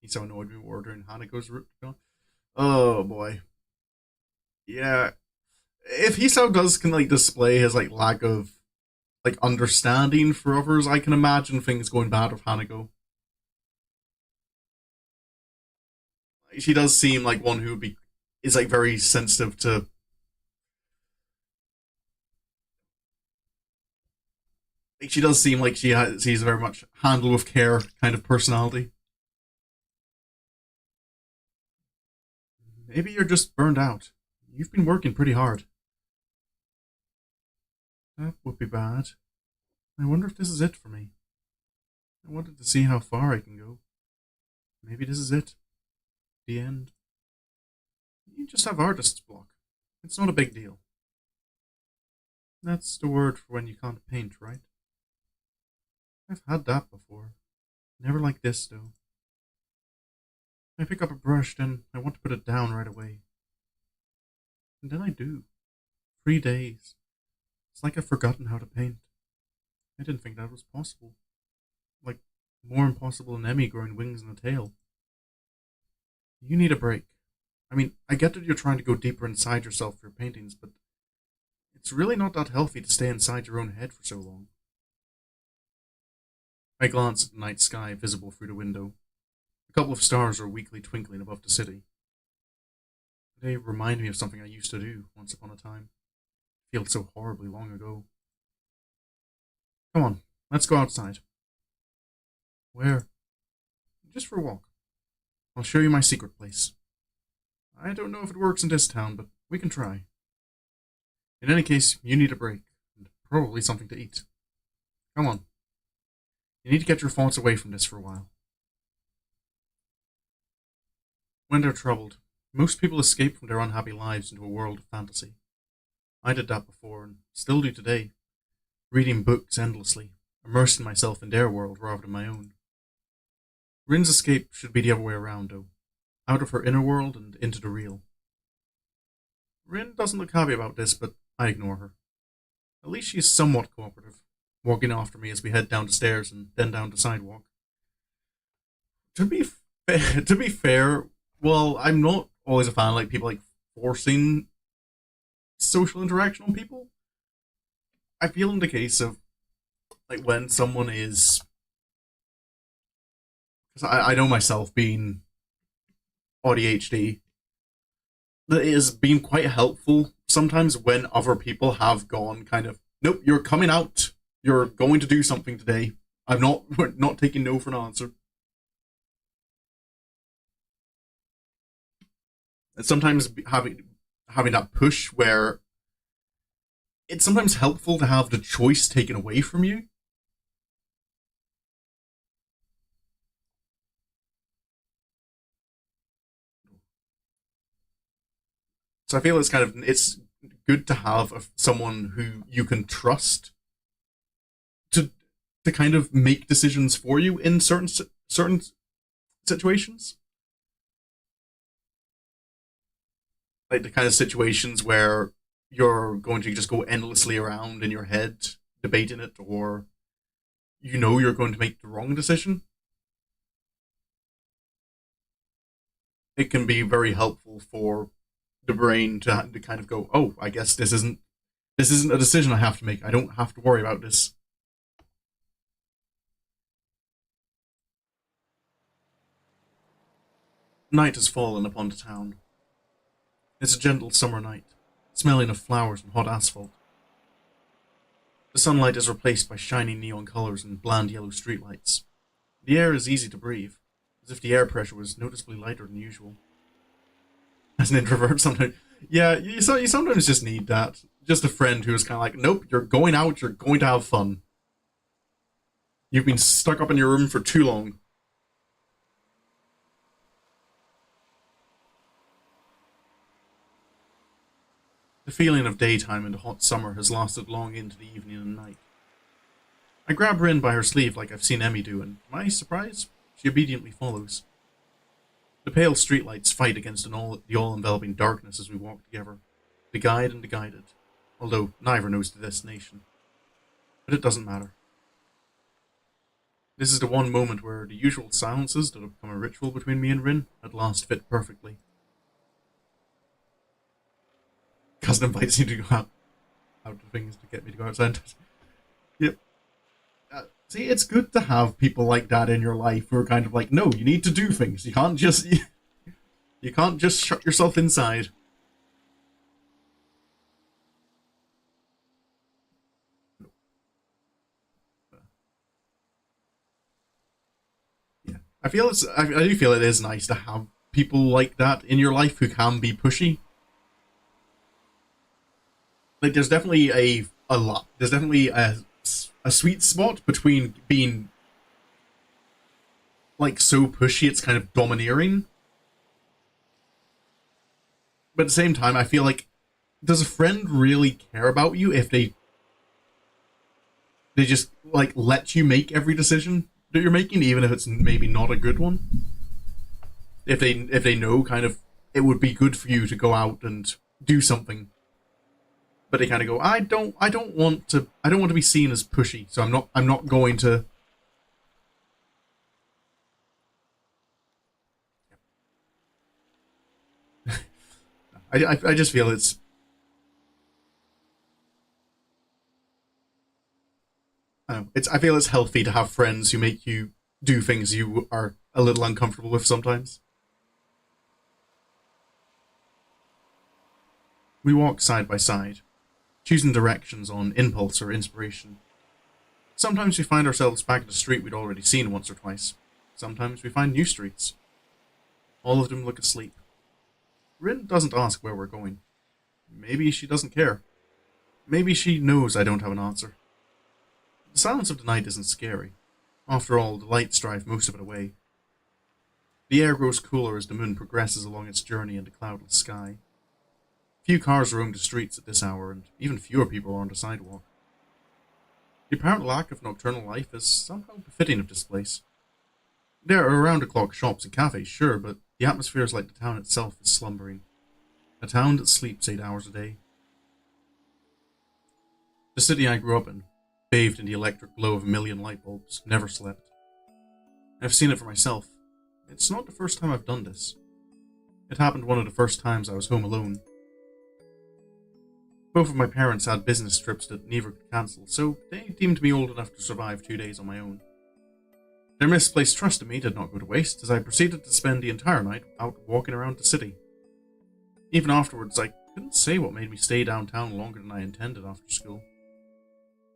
Speaker 1: He's so annoyed me ordering Hanako's route. Oh boy. Yeah. If Hisao does can like display his like lack of like understanding for others, I can imagine things going bad with Hanako. She does seem like one who be is like very sensitive to. Like, she does seem like she's very much handle with care kind of personality. Maybe you're just burned out. You've been working pretty hard. That would be bad. I wonder if this is it for me. I wanted to see how far I can go. Maybe this is it. The end. You just have artist's block. It's not a big deal. That's the word for when you can't paint, right? I've had that before. Never like this, though. I pick up a brush, then I want to put it down right away. And then I do. 3 days. It's like I've forgotten how to paint. I didn't think that was possible. Like, more impossible than Emmy growing wings and a tail. You need a break. I mean, I get that you're trying to go deeper inside yourself for your paintings, but it's really not that healthy to stay inside your own head for so long. I glance at the night sky visible through the window. A couple of stars are weakly twinkling above the city. They remind me of something I used to do once upon a time. It feels so horribly long ago. Come on, let's go outside. Where? Just for a walk. I'll show you my secret place. I don't know if it works in this town, but we can try. In any case, you need a break, and probably something to eat. Come on. You need to get your thoughts away from this for a while. When they're troubled, most people escape from their unhappy lives into a world of fantasy. I did that before, and still do today, reading books endlessly, immersing myself in their world rather than my own. Rin's escape should be the other way around, though, out of her inner world and into the real. Rin doesn't look happy about this, but I ignore her. At least she is somewhat cooperative, walking after me as we head down the stairs and then down the sidewalk. To be fair, well, I'm not always a fan of like people like forcing social interaction on people. I feel in the case of like when someone is, because I know myself being ADHD, that it has been quite helpful sometimes when other people have gone kind of, nope, you're coming out, you're going to do something today. We're not taking no for an answer. And sometimes having that push where it's sometimes helpful to have the choice taken away from you. So I feel it's good to have someone who you can trust to to kind of make decisions for you in certain situations, like the kind of situations where you're going to just go endlessly around in your head debating it, or you know you're going to make the wrong decision, it can be very helpful for the brain to kind of go, oh, I guess this isn't a decision I have to make. I don't have to worry about this. Night has fallen upon the town. It's a gentle summer night, smelling of flowers and hot asphalt. The sunlight is replaced by shiny neon colors and bland yellow streetlights. The air is easy to breathe, as if the air pressure was noticeably lighter than usual. As an introvert, sometimes, yeah, you sometimes just need that. Just a friend who is kind of like, nope, you're going out, you're going to have fun. You've been stuck up in your room for too long. The feeling of daytime in the hot summer has lasted long into the evening and night. I grab Rin by her sleeve like I've seen Emmy do, and to my surprise, she obediently follows. The pale streetlights fight against the all-enveloping darkness as we walk together, the guide and the guided, although neither knows the destination. But it doesn't matter. This is the one moment where the usual silences that have become a ritual between me and Rin at last fit perfectly. Cousin invites you to go out to things to get me to go outside. Yep. See, it's good to have people like that in your life who are kind of like, no, you need to do things. You can't just shut yourself inside. Yeah, I do feel it is nice to have people like that in your life who can be pushy. Like, there's definitely a lot. There's definitely a sweet spot between being like so pushy it's kind of domineering, but at the same time I feel like, does a friend really care about you if they just like let you make every decision that you're making, even if it's maybe not a good one? If they know kind of it would be good for you to go out and do something, but they kind of go, I don't want to be seen as pushy, so I'm not going to. I just feel I feel it's healthy to have friends who make you do things you are a little uncomfortable with sometimes. We walk side by side, choosing directions on impulse or inspiration. Sometimes we find ourselves back at a street we'd already seen once or twice. Sometimes we find new streets. All of them look asleep. Rin doesn't ask where we're going. Maybe she doesn't care. Maybe she knows I don't have an answer. The silence of the night isn't scary. After all, the lights drive most of it away. The air grows cooler as the moon progresses along its journey in the cloudless sky. Few cars roam the streets at this hour, and even fewer people are on the sidewalk. The apparent lack of nocturnal life is somehow befitting of this place. There are round-the-clock shops and cafes, sure, but the atmosphere is like the town itself is slumbering. A town that sleeps 8 hours a day. The city I grew up in, bathed in the electric glow of a million light bulbs, never slept. I've seen it for myself. It's not the first time I've done this. It happened one of the first times I was home alone. Both of my parents had business trips that neither could cancel, so they deemed me old enough to survive 2 days on my own. Their misplaced trust in me did not go to waste, as I proceeded to spend the entire night out walking around the city. Even afterwards, I couldn't say what made me stay downtown longer than I intended after school.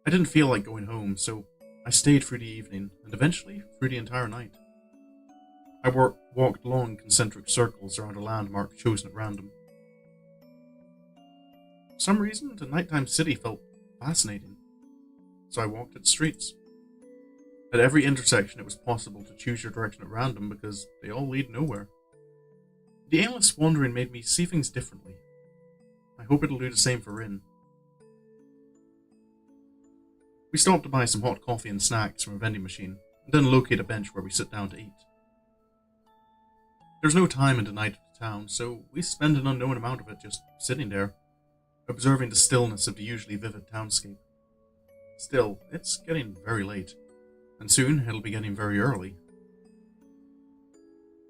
Speaker 1: I didn't feel like going home, so I stayed through the evening, and eventually through the entire night. I walked long concentric circles around a landmark chosen at random. For some reason, the nighttime city felt fascinating, so I walked its streets. At every intersection it was possible to choose your direction at random because they all lead nowhere. The aimless wandering made me see things differently. I hope it'll do the same for Rin. We stopped to buy some hot coffee and snacks from a vending machine, and then locate a bench where we sit down to eat. There's no time in the night of the town, so we spend an unknown amount of it just sitting there, observing the stillness of the usually vivid townscape. Still, it's getting very late, and soon it'll be getting very early.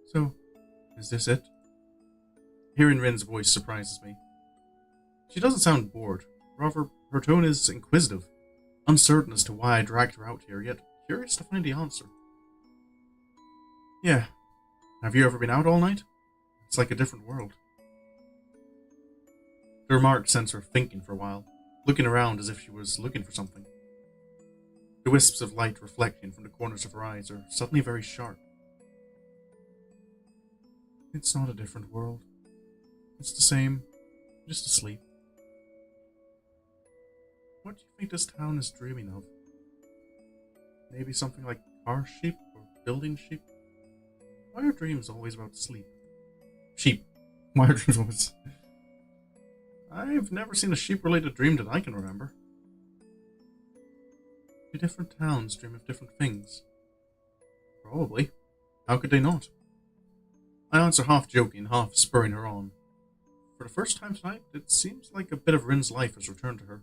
Speaker 1: So, is this it? Hearing Rin's voice surprises me. She doesn't sound bored, rather, her tone is inquisitive, uncertain as to why I dragged her out here, yet curious to find the answer. Yeah. Have you ever been out all night? It's like a different world. The remark sends her thinking for a while, looking around as if she was looking for something. The wisps of light reflecting from the corners of her eyes are suddenly very sharp. It's not a different world. It's the same, just asleep. What do you think this town is dreaming of? Maybe something like car sheep or building sheep? Why are dreams always about sleep? Sheep. Why are dreams always... I've never seen a sheep-related dream that I can remember. Do different towns dream of different things? Probably. How could they not? I answer half joking, half spurring her on. For the first time tonight, it seems like a bit of Rin's life has returned to her.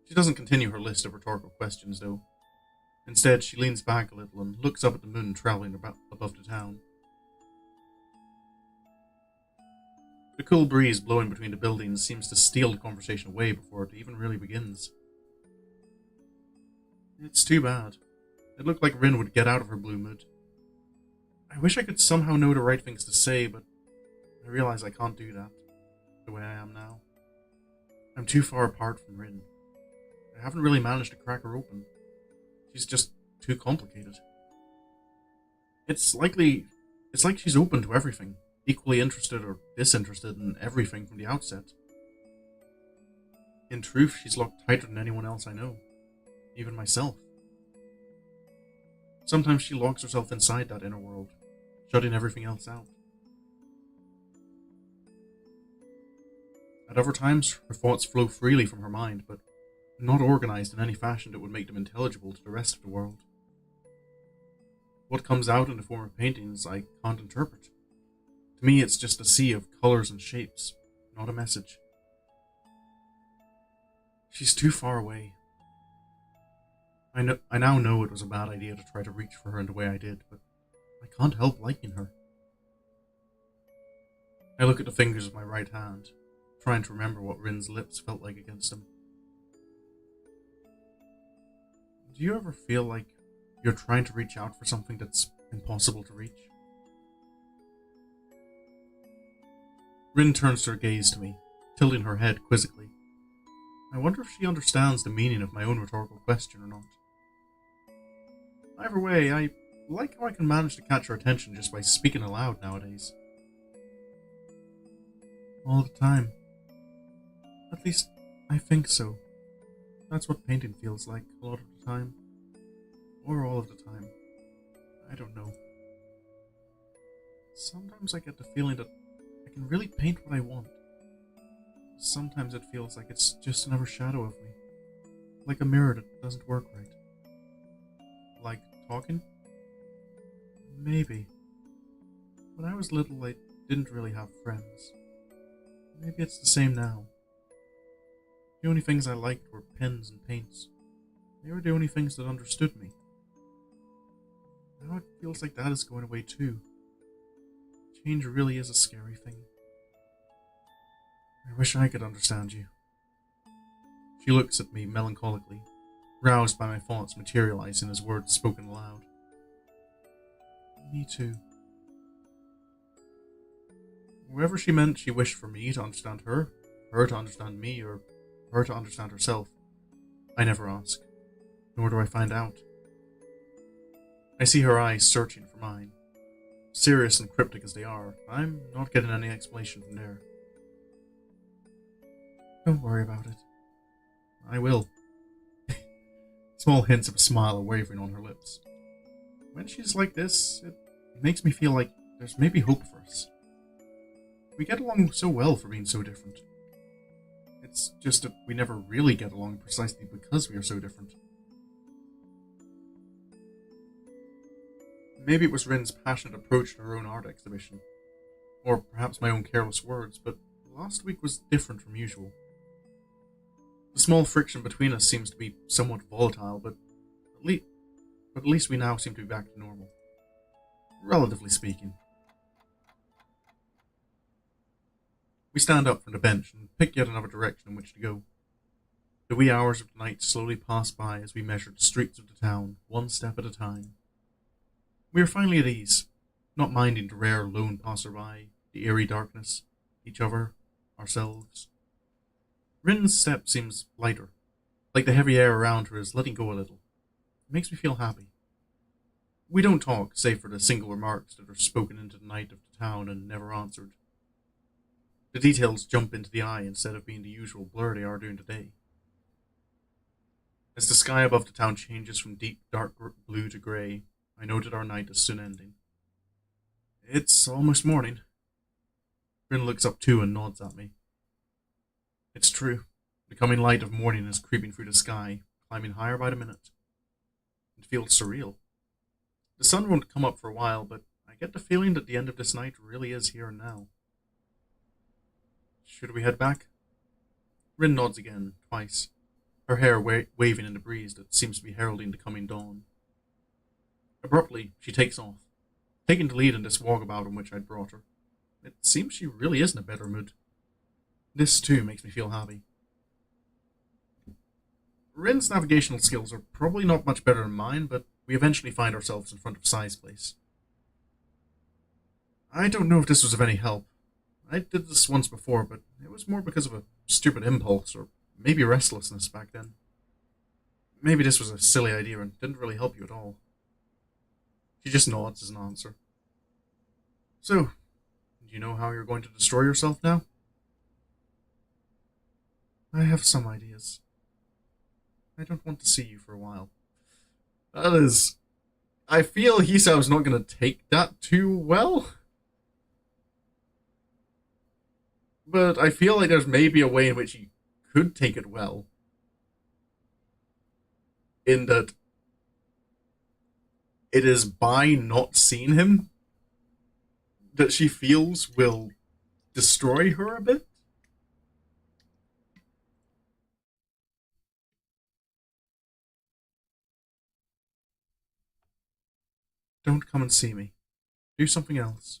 Speaker 1: She doesn't continue her list of rhetorical questions, though. Instead, she leans back a little and looks up at the moon travelling above the town. The cool breeze blowing between the buildings seems to steal the conversation away before it even really begins. It's too bad. It looked like Rin would get out of her blue mood. I wish I could somehow know the right things to say, but I realize I can't do that, the way I am now. I'm too far apart from Rin. I haven't really managed to crack her open. She's just too complicated. It's like she's open to everything, equally interested or disinterested in everything from the outset. In truth, she's locked tighter than anyone else I know, even myself. Sometimes she locks herself inside that inner world, shutting everything else out. At other times, her thoughts flow freely from her mind, but not organized in any fashion that would make them intelligible to the rest of the world. What comes out in the form of paintings I can't interpret. To me, it's just a sea of colors and shapes, not a message. She's too far away. I now know it was a bad idea to try to reach for her in the way I did, but I can't help liking her. I look at the fingers of my right hand, trying to remember what Rin's lips felt like against them. Do you ever feel like you're trying to reach out for something that's impossible to reach? Rin turns her gaze to me, tilting her head quizzically. I wonder if she understands the meaning of my own rhetorical question or not. Either way, I like how I can manage to catch her attention just by speaking aloud nowadays. All the time. At least, I think so. That's what painting feels like a lot of the time. Or all of the time. I don't know. Sometimes I get the feeling that I can really paint what I want. Sometimes it feels like it's just another shadow of me. Like a mirror that doesn't work right. Like talking? Maybe. When I was little, I didn't really have friends. Maybe it's the same now. The only things I liked were pens and paints. They were the only things that understood me. Now it feels like that is going away too. Change really is a scary thing. I wish I could understand you. She looks at me melancholically, roused by my thoughts materializing as words spoken aloud. Me too. Whoever she meant she wished for me to understand her to understand me, or her to understand herself, I never ask, nor do I find out. I see her eyes searching for mine. Serious and cryptic as they are, I'm not getting any explanation from there. Don't worry about it. I will. Small hints of a smile are wavering on her lips. When she's like this, it makes me feel like there's maybe hope for us. We get along so well for being so different. It's just that we never really get along precisely because we are so different. Maybe it was Rin's passionate approach to her own art exhibition, or perhaps my own careless words, but last week was different from usual. The small friction between us seems to be somewhat volatile, but at least we now seem to be back to normal. Relatively speaking. We stand up from the bench and pick yet another direction in which to go. The wee hours of the night slowly pass by as we measure the streets of the town, one step at a time. We are finally at ease, not minding the rare lone passerby, the eerie darkness, each other, ourselves. Rin's step seems lighter, like the heavy air around her is letting go a little. It makes me feel happy. We don't talk, save for the single remarks that are spoken into the night of the town and never answered. The details jump into the eye instead of being the usual blur they are during the day. As the sky above the town changes from deep dark blue to grey, I know that our night is soon ending. It's almost morning. Rin looks up too and nods at me. It's true. The coming light of morning is creeping through the sky, climbing higher by the minute. It feels surreal. The sun won't come up for a while, but I get the feeling that the end of this night really is here and now. Should we head back? Rin nods again, twice, her hair waving in the breeze that seems to be heralding the coming dawn. Abruptly, she takes off, taking the lead in this walkabout on which I'd brought her. It seems she really is in a better mood. This, too, makes me feel happy. Rin's navigational skills are probably not much better than mine, but we eventually find ourselves in front of Sai's place. I don't know if this was of any help. I did this once before, but it was more because of a stupid impulse, or maybe restlessness back then. Maybe this was a silly idea and didn't really help you at all. She just nods as an answer. So, do you know how you're going to destroy yourself now? I have some ideas. I don't want to see you for a while. That is... I feel Hisao's not going to take that too well. But I feel like there's maybe a way in which he could take it well. In that it is by not seeing him that she feels will destroy her a bit. Don't come and see me. Do something else.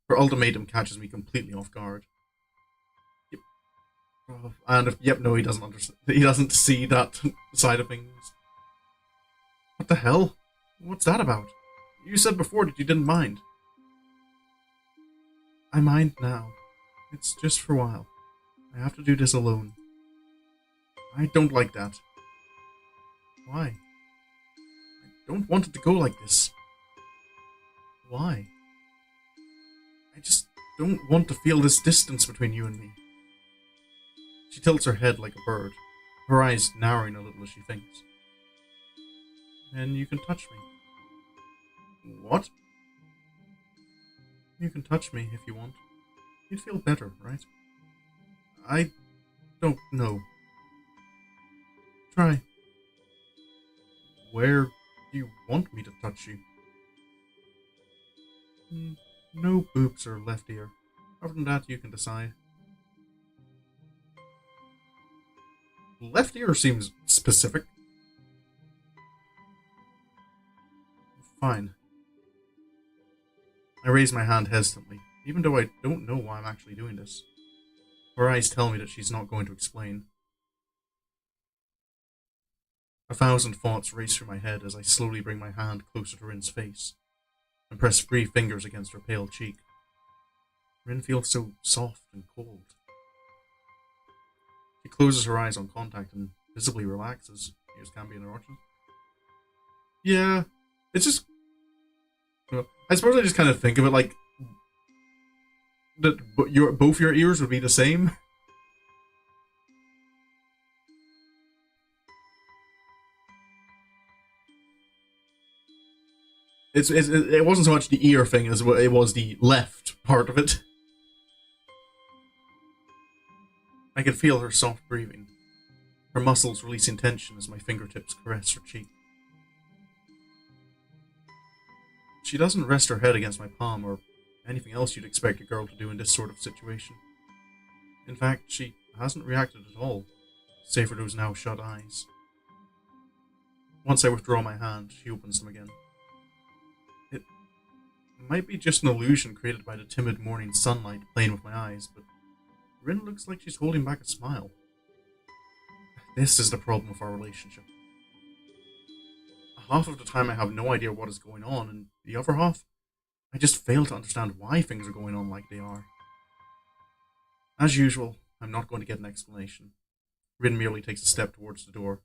Speaker 1: Her ultimatum catches me completely off guard. Yep. Oh, and if, yep, no, he doesn't understand. He doesn't see that side of things. What the hell? What's that about? You said before that you didn't mind. I mind now. It's just for a while. I have to do this alone. I don't like that. Why? I don't want it to go like this. Why? I just don't want to feel this distance between you and me. She tilts her head like a bird, her eyes narrowing a little as she thinks. And you can touch me. What? You can touch me if you want. You'd feel better, right? I don't know. Try. Where do you want me to touch you? No boobs or left ear. Other than that, you can decide. Left ear seems specific. Fine. I raise my hand hesitantly, even though I don't know why I'm actually doing this. Her eyes tell me that she's not going to explain. 1,000 thoughts race through my head as I slowly bring my hand closer to Rin's face and press 3 fingers against her pale cheek. Rin feels so soft and cold. She closes her eyes on contact and visibly relaxes. Ears can be interrupted. Yeah, it's just... I suppose I just kind of think of it like that both your ears would be the same. It wasn't so much the ear thing as it was the left part of it. I can feel her soft breathing, her muscles releasing tension as my fingertips caress her cheek. She doesn't rest her head against my palm or anything else you'd expect a girl to do in this sort of situation. In fact, she hasn't reacted at all, save for those now shut eyes. Once I withdraw my hand, she opens them again. It might be just an illusion created by the timid morning sunlight playing with my eyes, but Rin looks like she's holding back a smile. This is the problem with our relationship. Half of the time I have no idea what is going on, and the other half, I just fail to understand why things are going on like they are. As usual, I'm not going to get an explanation. Rin merely takes a step towards the door.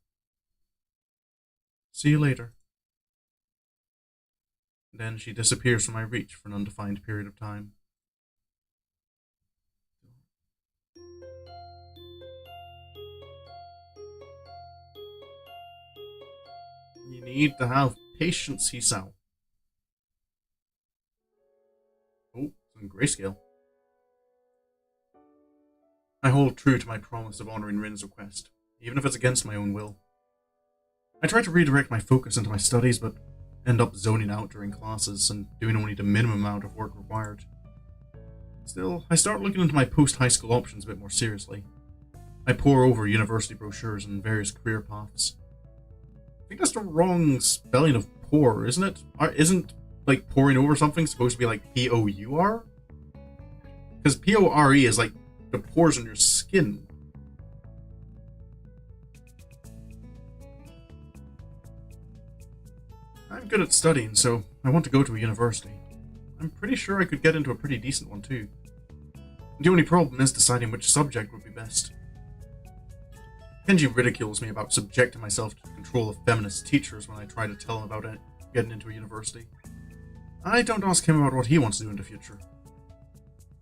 Speaker 1: See you later. Then she disappears from my reach for an undefined period of time. You need to have patience, Hisao. Oh, it's in grayscale. I hold true to my promise of honoring Rin's request, even if it's against my own will. I try to redirect my focus into my studies, but end up zoning out during classes and doing only the minimum amount of work required. Still, I start looking into my post-high school options a bit more seriously. I pore over university brochures and various career paths. I think that's the wrong spelling of pour, isn't it? Isn't, like, pouring over something supposed to be like P-O-U-R? Because P-O-R-E is like the pores on your skin. I'm good at studying, so I want to go to a university. I'm pretty sure I could get into a pretty decent one too. The only problem is deciding which subject would be best. Kenji ridicules me about subjecting myself to the control of feminist teachers when I try to tell him about getting into a university. I don't ask him about what he wants to do in the future.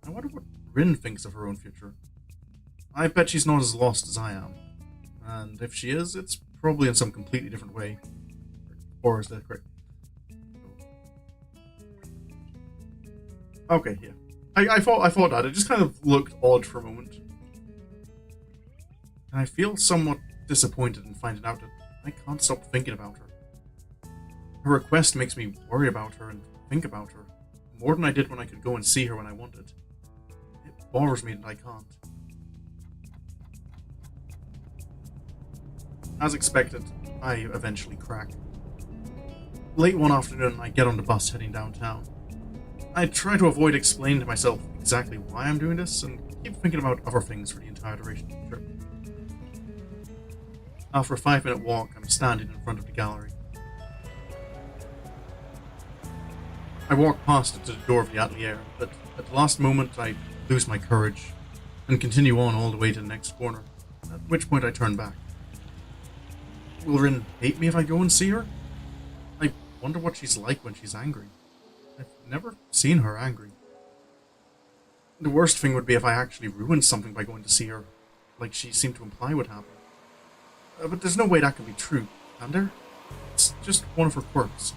Speaker 1: I wonder what Rin thinks of her own future. I bet she's not as lost as I am. And if she is, it's probably in some completely different way. Or is that correct? Okay, yeah. I thought that. It just kind of looked odd for a moment. And I feel somewhat disappointed in finding out that I can't stop thinking about her. Her request makes me worry about her and think about her, more than I did when I could go and see her when I wanted. It bothers me that I can't. As expected, I eventually crack. Late one afternoon, I get on the bus heading downtown. I try to avoid explaining to myself exactly why I'm doing this, and keep thinking about other things for the entire duration of the trip. After a 5-minute walk, I'm standing in front of the gallery. I walk past it to the door of the atelier, but at the last moment I lose my courage and continue on all the way to the next corner, at which point I turn back. Will Rin hate me if I go and see her? I wonder what she's like when she's angry. I've never seen her angry. The worst thing would be if I actually ruined something by going to see her, like she seemed to imply would happen. But there's no way that can be true, can there? It's just one of her quirks.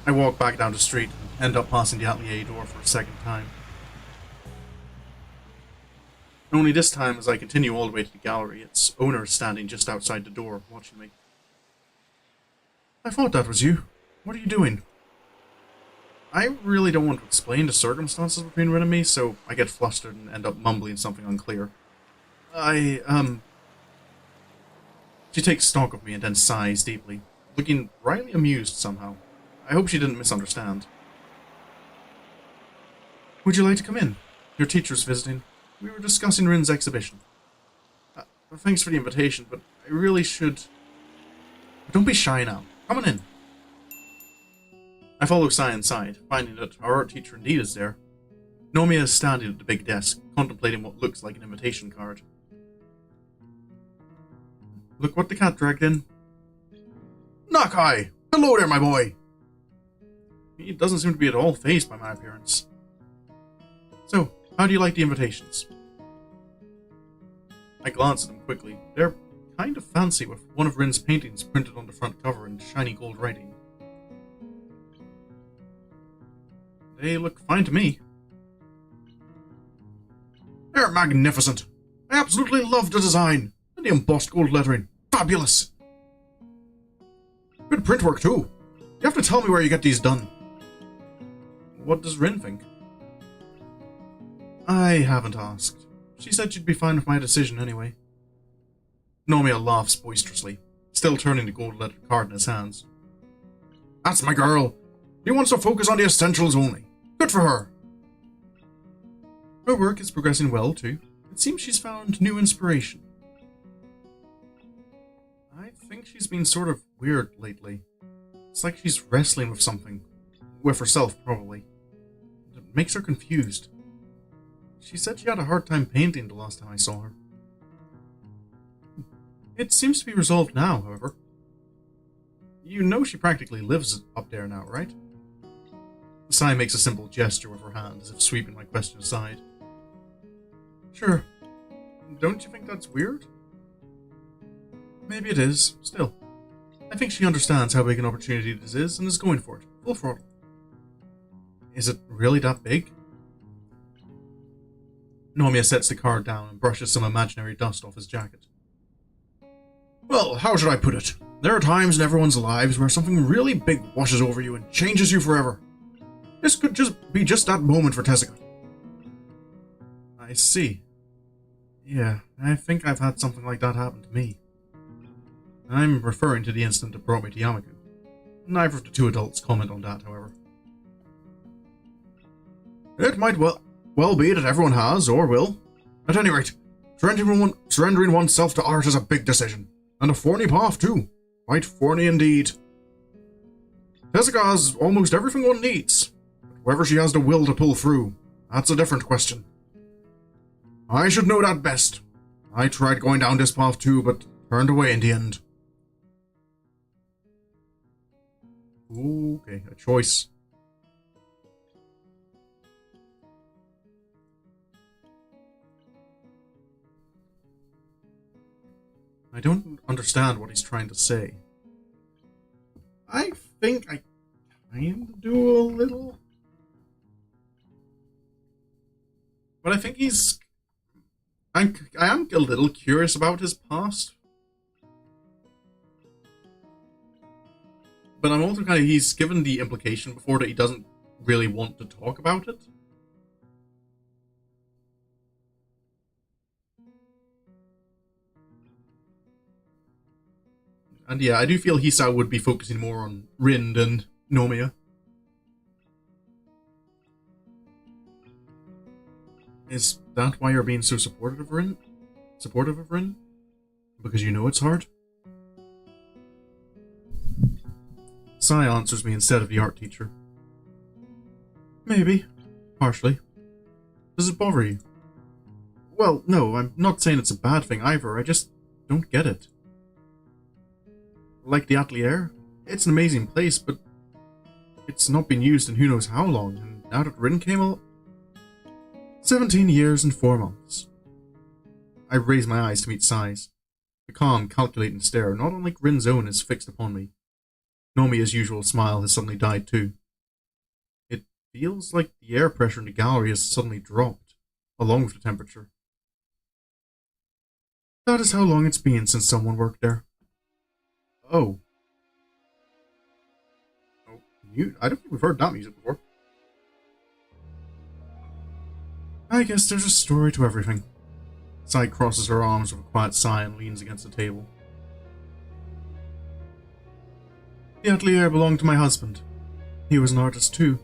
Speaker 1: I walk back down the street and end up passing the atelier door for a second time. Only this time, as I continue all the way to the gallery, its owner is standing just outside the door, watching me. I thought that was you. What are you doing? I really don't want to explain the circumstances between Rin and me, so I get flustered and end up mumbling something unclear. She takes stock of me and then sighs deeply, looking rightly amused somehow. I hope she didn't misunderstand. Would you like to come in? Your teacher's visiting. We were discussing Rin's exhibition. Thanks for the invitation, but I really should... Don't be shy now. Come on in. I follow Sai inside, finding that our art teacher indeed is there. Nomiya is standing at the big desk, contemplating what looks like an invitation card. Look what the cat dragged in. Nakai! Hello there, my boy! He doesn't seem to be at all fazed by my appearance. So, how do you like the invitations? I glance at them quickly. They're kind of fancy, with one of Rin's paintings printed on the front cover in shiny gold writing. They look fine to me. They're magnificent. I absolutely love the design. And the embossed gold lettering. Fabulous. Good print work too. You have to tell me where you get these done. What does Rin think? I haven't asked. She said she'd be fine with my decision anyway. Nomiya laughs boisterously, still turning the gold-lettered card in his hands. That's my girl. She wants to focus on the essentials only. Good for her. Her work is progressing well, too. It seems she's found new inspiration. I think she's been sort of weird lately. It's like she's wrestling with something. With herself, probably. It makes her confused. She said she had a hard time painting the last time I saw her. It seems to be resolved now, however. You know she practically lives up there now, right? Sai makes a simple gesture with her hand, as if sweeping my question aside. Sure. Don't you think that's weird? Maybe it is. Still, I think she understands how big an opportunity this is and is going for it. Full throttle. Is it really that big? Nomiya sets the card down and brushes some imaginary dust off his jacket. Well, how should I put it? There are times in everyone's lives where something really big washes over you and changes you forever. This could be just that moment for Tezuka. I see. Yeah, I think I've had something like that happen to me. I'm referring to the incident that brought me to Yamaku. Neither of the two adults comment on that, however. It might well be that everyone has, or will. At any rate, surrendering oneself to art is a big decision. And a thorny path, too. Quite thorny indeed. Tezuka has almost everything one needs. But whether she has the will to pull through, that's a different question. I should know that best. I tried going down this path too, but turned away in the end. Okay, a choice. I don't understand what he's trying to say. I think I kind of do a little. But I think I am a little curious about his past. But I'm also he's given the implication before that he doesn't really want to talk about it. And yeah, I do feel Hisao would be focusing more on Rin than Nomiya. Is that why you're being so supportive of Rin? Because you know it's hard? Sai answers me instead of the art teacher. Maybe. Partially. Does it bother you? Well, no, I'm not saying it's a bad thing either, I just don't get it. Like the Atelier, it's an amazing place, but it's not been used in who knows how long, and now that Rin came along... 17 years and 4 months. I raise my eyes to meet Sai's. The calm, calculating stare, not unlike Rin's own, is fixed upon me. Nomiya's usual smile has suddenly died too. It feels like the air pressure in the gallery has suddenly dropped, along with the temperature. That is how long it's been since someone worked there. Oh. I don't think we've heard that music before. I guess there's a story to everything. Sai crosses her arms with a quiet sigh and leans against the table. The Atelier belonged to my husband. He was an artist too.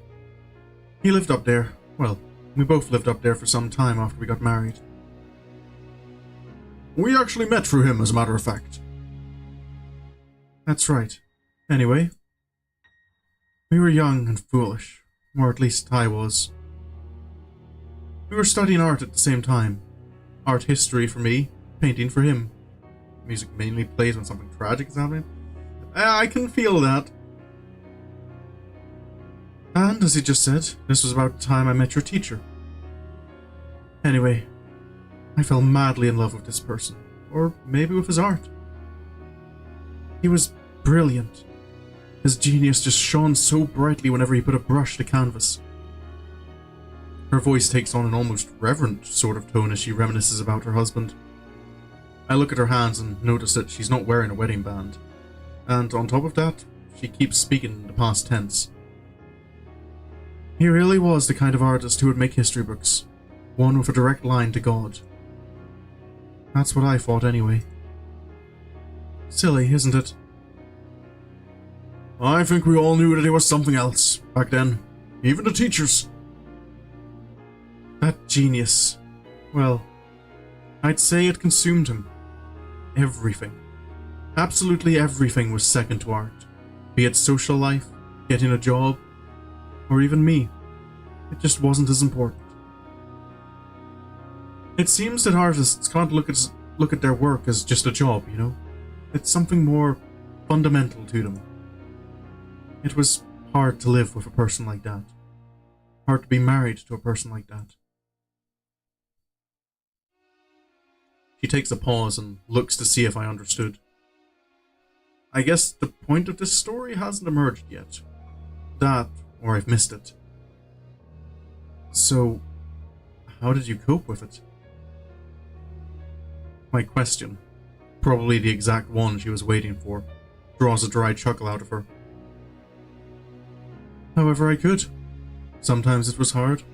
Speaker 1: He lived up there. Well, we both lived up there for some time after we got married. We actually met through him, as a matter of fact. That's right. Anyway, we were young and foolish, or at least I was. We were studying art at the same time. Art history for me, painting for him. Music mainly plays when something tragic is happening. I can feel that. And, as he just said, this was about the time I met your teacher. Anyway, I fell madly in love with this person, or maybe with his art. He was brilliant. His genius just shone so brightly whenever he put a brush to canvas. Her voice takes on an almost reverent sort of tone as she reminisces about her husband. I look at her hands and notice that she's not wearing a wedding band. And on top of that, she keeps speaking in the past tense. He really was the kind of artist who would make history books, one with a direct line to God. That's what I thought anyway. Silly, isn't it? I think we all knew that he was something else back then. Even the teachers. That genius. Well, I'd say it consumed him. Everything. Absolutely everything was second to art. Be it social life, getting a job, or even me. It just wasn't as important. It seems that artists can't look at their work as just a job, you know? It's something more fundamental to them. It was hard to live with a person like that. Hard to be married to a person like that. She takes a pause and looks to see if I understood. I guess the point of this story hasn't emerged yet. That, or I've missed it. So, how did you cope with it? My question, probably the exact one she was waiting for, draws a dry chuckle out of her. However I could. Sometimes it was hard.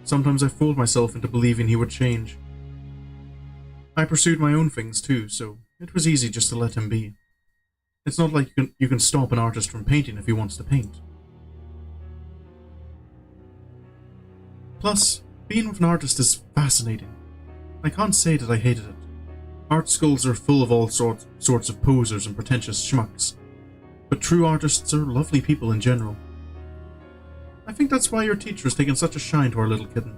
Speaker 1: Sometimes I fooled myself into believing he would change. I pursued my own things too, so it was easy just to let him be. It's not like you can stop an artist from painting if he wants to paint. Plus, being with an artist is fascinating. I can't say that I hated it. Art schools are full of all sorts of posers and pretentious schmucks, but true artists are lovely people in general. I think that's why your teacher has taken such a shine to our little kitten.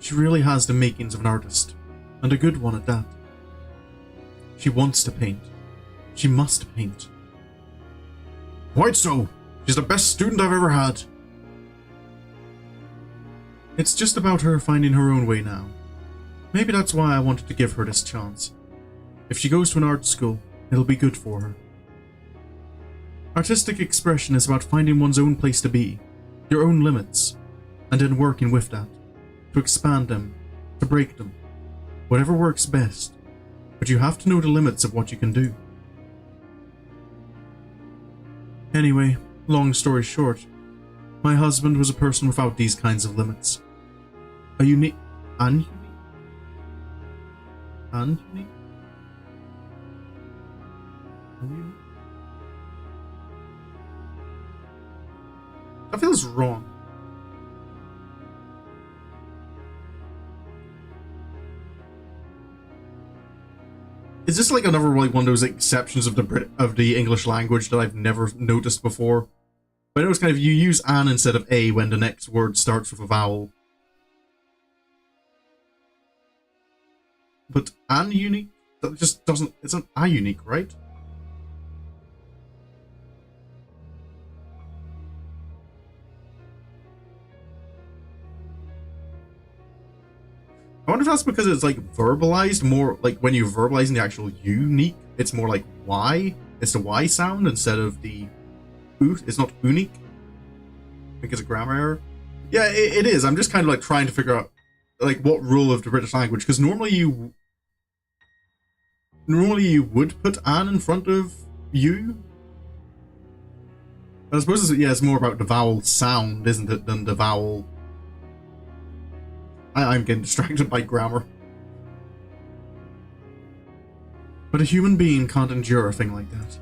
Speaker 1: She really has the makings of an artist, and a good one at that. She wants to paint. She must paint. Quite so. She's the best student I've ever had. It's just about her finding her own way now. Maybe that's why I wanted to give her this chance. If she goes to an art school, it'll be good for her. Artistic expression is about finding one's own place to be, your own limits, and then working with that, to expand them, to break them, whatever works best, but you have to know the limits of what you can do. Anyway, long story short, my husband was a person without these kinds of limits. A unique... Ununique? Ununique? Ununique? That feels wrong. Is this like another one of those exceptions of the English language that I've never noticed before? But I know it's kind of you use an instead of a when the next word starts with a vowel. But an unique? That just doesn't... It's an a unique, right? I wonder if that's because it's like verbalized more, like when you're verbalizing the actual unique, it's more like Y. It's the Y sound instead of the U. It's not unique. I think it's a grammar error. Yeah, it is. I'm just kind of like trying to figure out like what rule of the British language, because normally you would put an in front of you. But I suppose it's more about the vowel sound, isn't it, than the vowel. I'm getting distracted by grammar. But a human being can't endure a thing like that.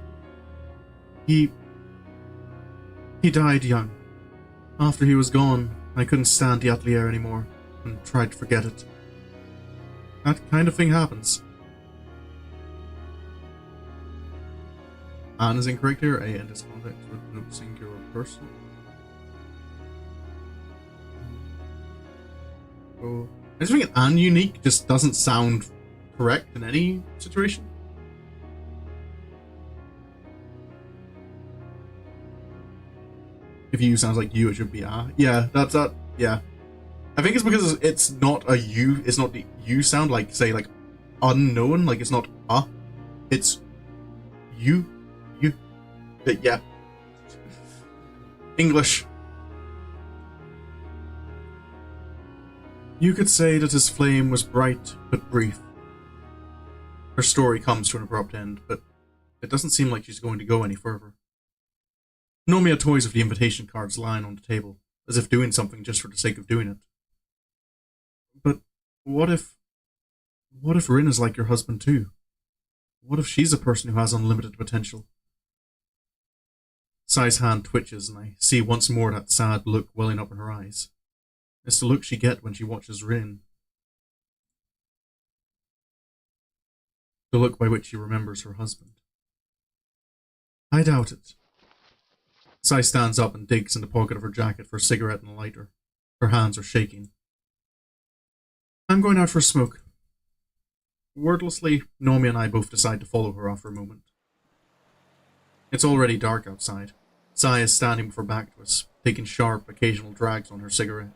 Speaker 1: He died young. After he was gone, I couldn't stand the atelier anymore, and tried to forget it. That kind of thing happens. An is incorrect here, A in this context with no singular person. Oh. I just think an unique just doesn't sound correct in any situation. If you sounds like you, it should be a. Yeah, that's that. Yeah. I think it's because it's not a U, it's not the U sound, like, say, like, unknown, like, it's not a. It's you. Yeah. English. You could say that his flame was bright but brief. Her story comes to an abrupt end, but it doesn't seem like she's going to go any further. Nomia toys with the invitation cards lying on the table, as if doing something just for the sake of doing it. But what if What if Rin is like your husband too? What if she's a person who has unlimited potential? Sai's hand twitches, and I see once more that sad look welling up in her eyes. It's the look she gets when she watches Rin. The look by which she remembers her husband. I doubt it. Sai stands up and digs in the pocket of her jacket for a cigarette and a lighter. Her hands are shaking. I'm going out for a smoke. Wordlessly, Nomi and I both decide to follow her after a moment. It's already dark outside. Sai is standing with her back to us, taking sharp, occasional drags on her cigarette.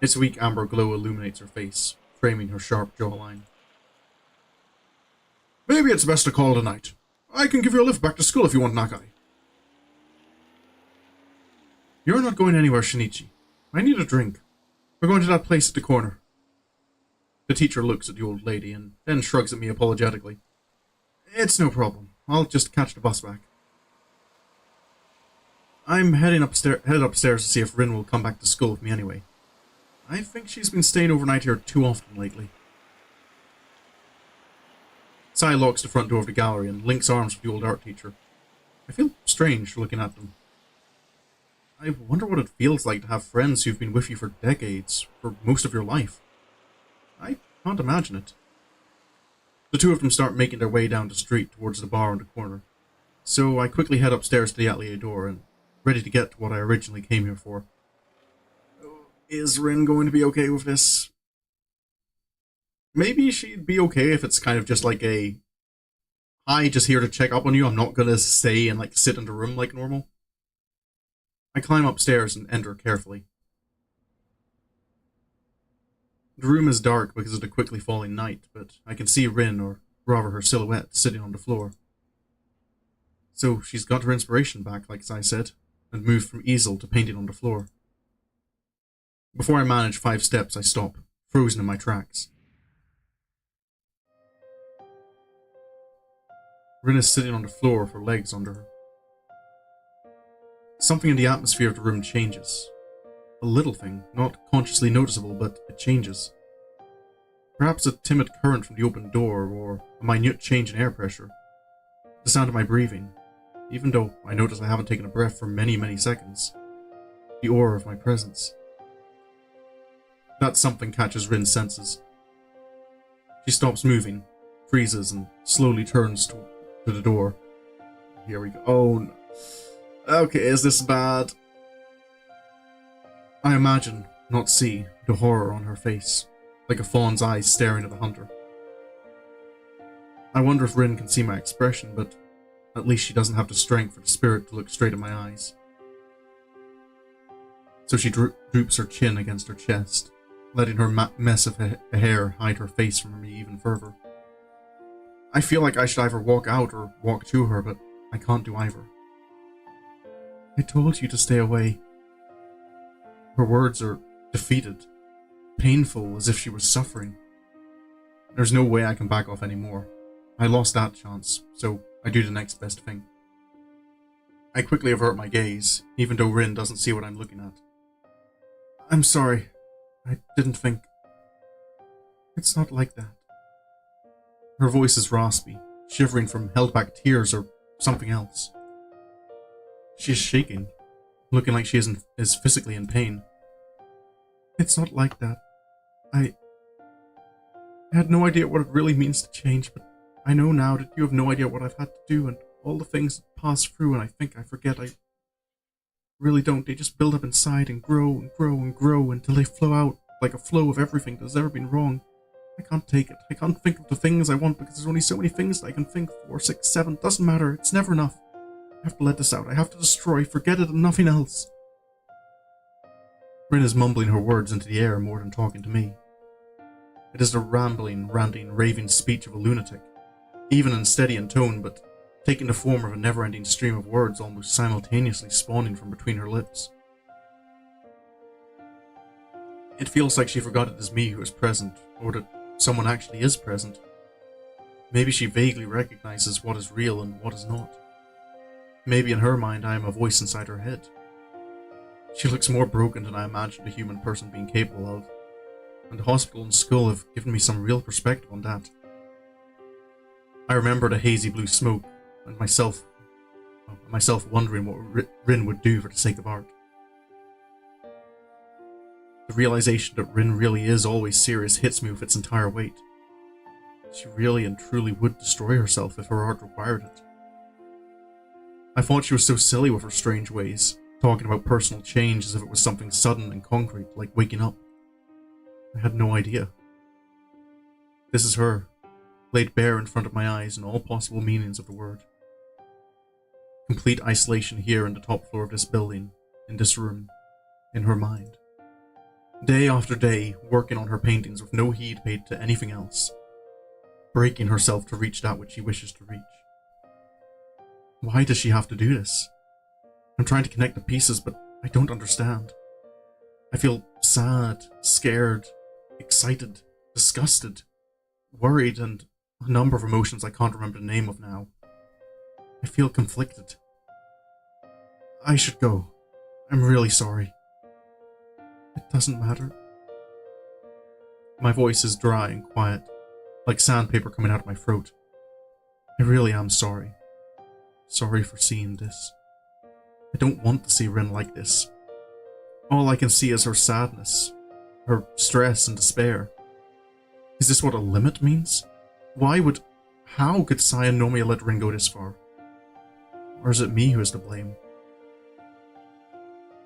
Speaker 1: Its weak amber glow illuminates her face, framing her sharp jawline. Maybe it's best to call it a night. I can give you a lift back to school if you want, Nakai. You're not going anywhere, Shinichi. I need a drink. We're going to that place at the corner. The teacher looks at the old lady and then shrugs at me apologetically. It's no problem. I'll just catch the bus back. I'm headed upstairs to see if Rin will come back to school with me anyway. I think she's been staying overnight here too often lately. Sai locks the front door of the gallery and links arms with the old art teacher. I feel strange looking at them. I wonder what it feels like to have friends who've been with you for decades, for most of your life. I can't imagine it. The two of them start making their way down the street towards the bar on the corner, so I quickly head upstairs to the atelier door and ready to get to what I originally came here for. Is Rin going to be okay with this? Maybe she'd be okay if it's kind of just like a, hi, just here to check up on you, I'm not gonna stay and like sit in the room like normal. I climb upstairs and enter carefully. The room is dark because of the quickly falling night, but I can see Rin, or rather her silhouette, sitting on the floor. So she's got her inspiration back, like I said, and moved from easel to painting on the floor. Before I manage 5 steps, I stop, frozen in my tracks. Rin is sitting on the floor with her legs under her. Something in the atmosphere of the room changes. A little thing, not consciously noticeable, but it changes. Perhaps a timid current from the open door, or a minute change in air pressure. The sound of my breathing, even though I notice I haven't taken a breath for many, many seconds. The aura of my presence. That something catches Rin's senses. She stops moving, freezes, and slowly turns to the door. Here we go. Oh no. Okay, is this bad? I imagine, not see, the horror on her face, like a fawn's eyes staring at the hunter. I wonder if Rin can see my expression, but at least she doesn't have the strength or the spirit to look straight at my eyes. So she droops her chin against her chest, letting her mess of hair hide her face from me even further. I feel like I should either walk out or walk to her, but I can't do either. I told you to stay away. Her words are defeated, painful, as if she was suffering. There's no way I can back off anymore. I lost that chance, so I do the next best thing. I quickly avert my gaze, even though Rin doesn't see what I'm looking at. I'm sorry. I didn't think. It's not like that. Her voice is raspy, shivering from held-back tears or something else. She is shaking, looking like she is physically in pain. It's not like that. I had no idea what it really means to change, but I know now that you have no idea what I've had to do and all the things that pass through, and I think I forget. I really don't. They just build up inside and grow and grow and grow until they flow out like a flow of everything that's ever been wrong. I can't take it. I can't think of the things I want because there's only so many things that I can think. 4, 6, 7, doesn't matter. It's never enough. I have to let this out. I have to destroy, forget it, and nothing else. Rin is mumbling her words into the air more than talking to me. It is the rambling, ranting, raving speech of a lunatic, even and steady in tone, but taking the form of a never-ending stream of words almost simultaneously spawning from between her lips. It feels like she forgot it is me who is present, or that someone actually is present. Maybe she vaguely recognizes what is real and what is not. Maybe in her mind I am a voice inside her head. She looks more broken than I imagined a human person being capable of. and the hospital and school have given me some real perspective on that. I remember the hazy blue smoke and myself wondering what Rin would do for the sake of art. The realization that Rin really is always serious hits me with its entire weight. She really and truly would destroy herself if her art required it. I thought she was so silly with her strange ways, talking about personal change as if it was something sudden and concrete, like waking up. I had no idea. This is her, laid bare in front of my eyes in all possible meanings of the word. Complete isolation here in the top floor of this building, in this room, in her mind. Day after day, working on her paintings with no heed paid to anything else. Breaking herself to reach that which she wishes to reach. Why does she have to do this? I'm trying to connect the pieces, but I don't understand. I feel sad, scared, excited, disgusted, worried, and a number of emotions I can't remember the name of now. I feel conflicted. I should go. I'm really sorry. It doesn't matter. My voice is dry and quiet, like sandpaper coming out of my throat. I really am sorry. Sorry for seeing this. I don't want to see Rin like this. All I can see is her sadness, her stress and despair. Is this what a limit means? How could Saya Nomiya let Rin go this far? Or is it me who is to blame?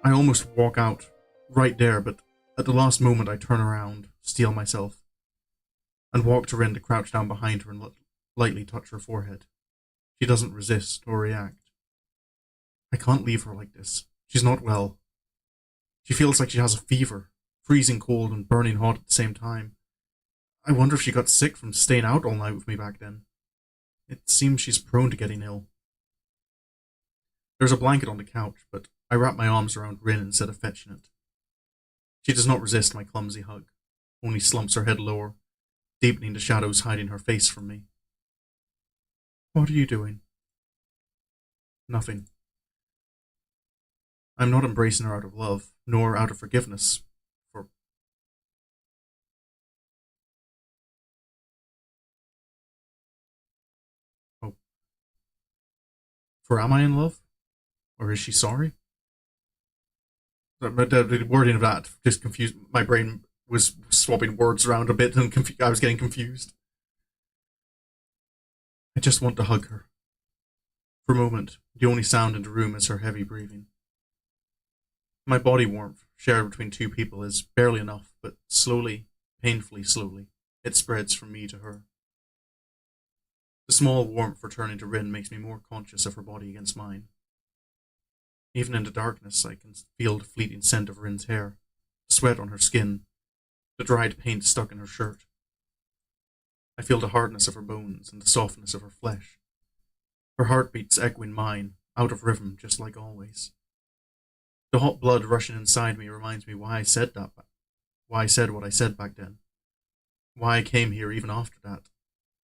Speaker 1: I almost walk out, right there, but at the last moment I turn around, steel myself, and walk to Rin to crouch down behind her and lightly touch her forehead. She doesn't resist or react. I can't leave her like this. She's not well. She feels like she has a fever, freezing cold and burning hot at the same time. I wonder if she got sick from staying out all night with me back then. It seems she's prone to getting ill. There's a blanket on the couch, but I wrap my arms around Rin instead of fetching it. She does not resist my clumsy hug, only slumps her head lower, deepening the shadows hiding her face from me. What are you doing? Nothing. I'm not embracing her out of love, nor out of forgiveness, for... Oh. For am I in love? Or is she sorry? The wording of that just confused. My brain was swapping words around a bit and I was getting confused. I just want to hug her. For a moment, the only sound in the room is her heavy breathing. My body warmth, shared between two people, is barely enough, but slowly, painfully slowly, it spreads from me to her. The small warmth returning to Rin makes me more conscious of her body against mine. Even in the darkness, I can feel the fleeting scent of Rin's hair, the sweat on her skin, the dried paint stuck in her shirt. I feel the hardness of her bones and the softness of her flesh. Her heartbeats echoing mine, out of rhythm, just like always. The hot blood rushing inside me reminds me why I said what I said back then. Why I came here even after that.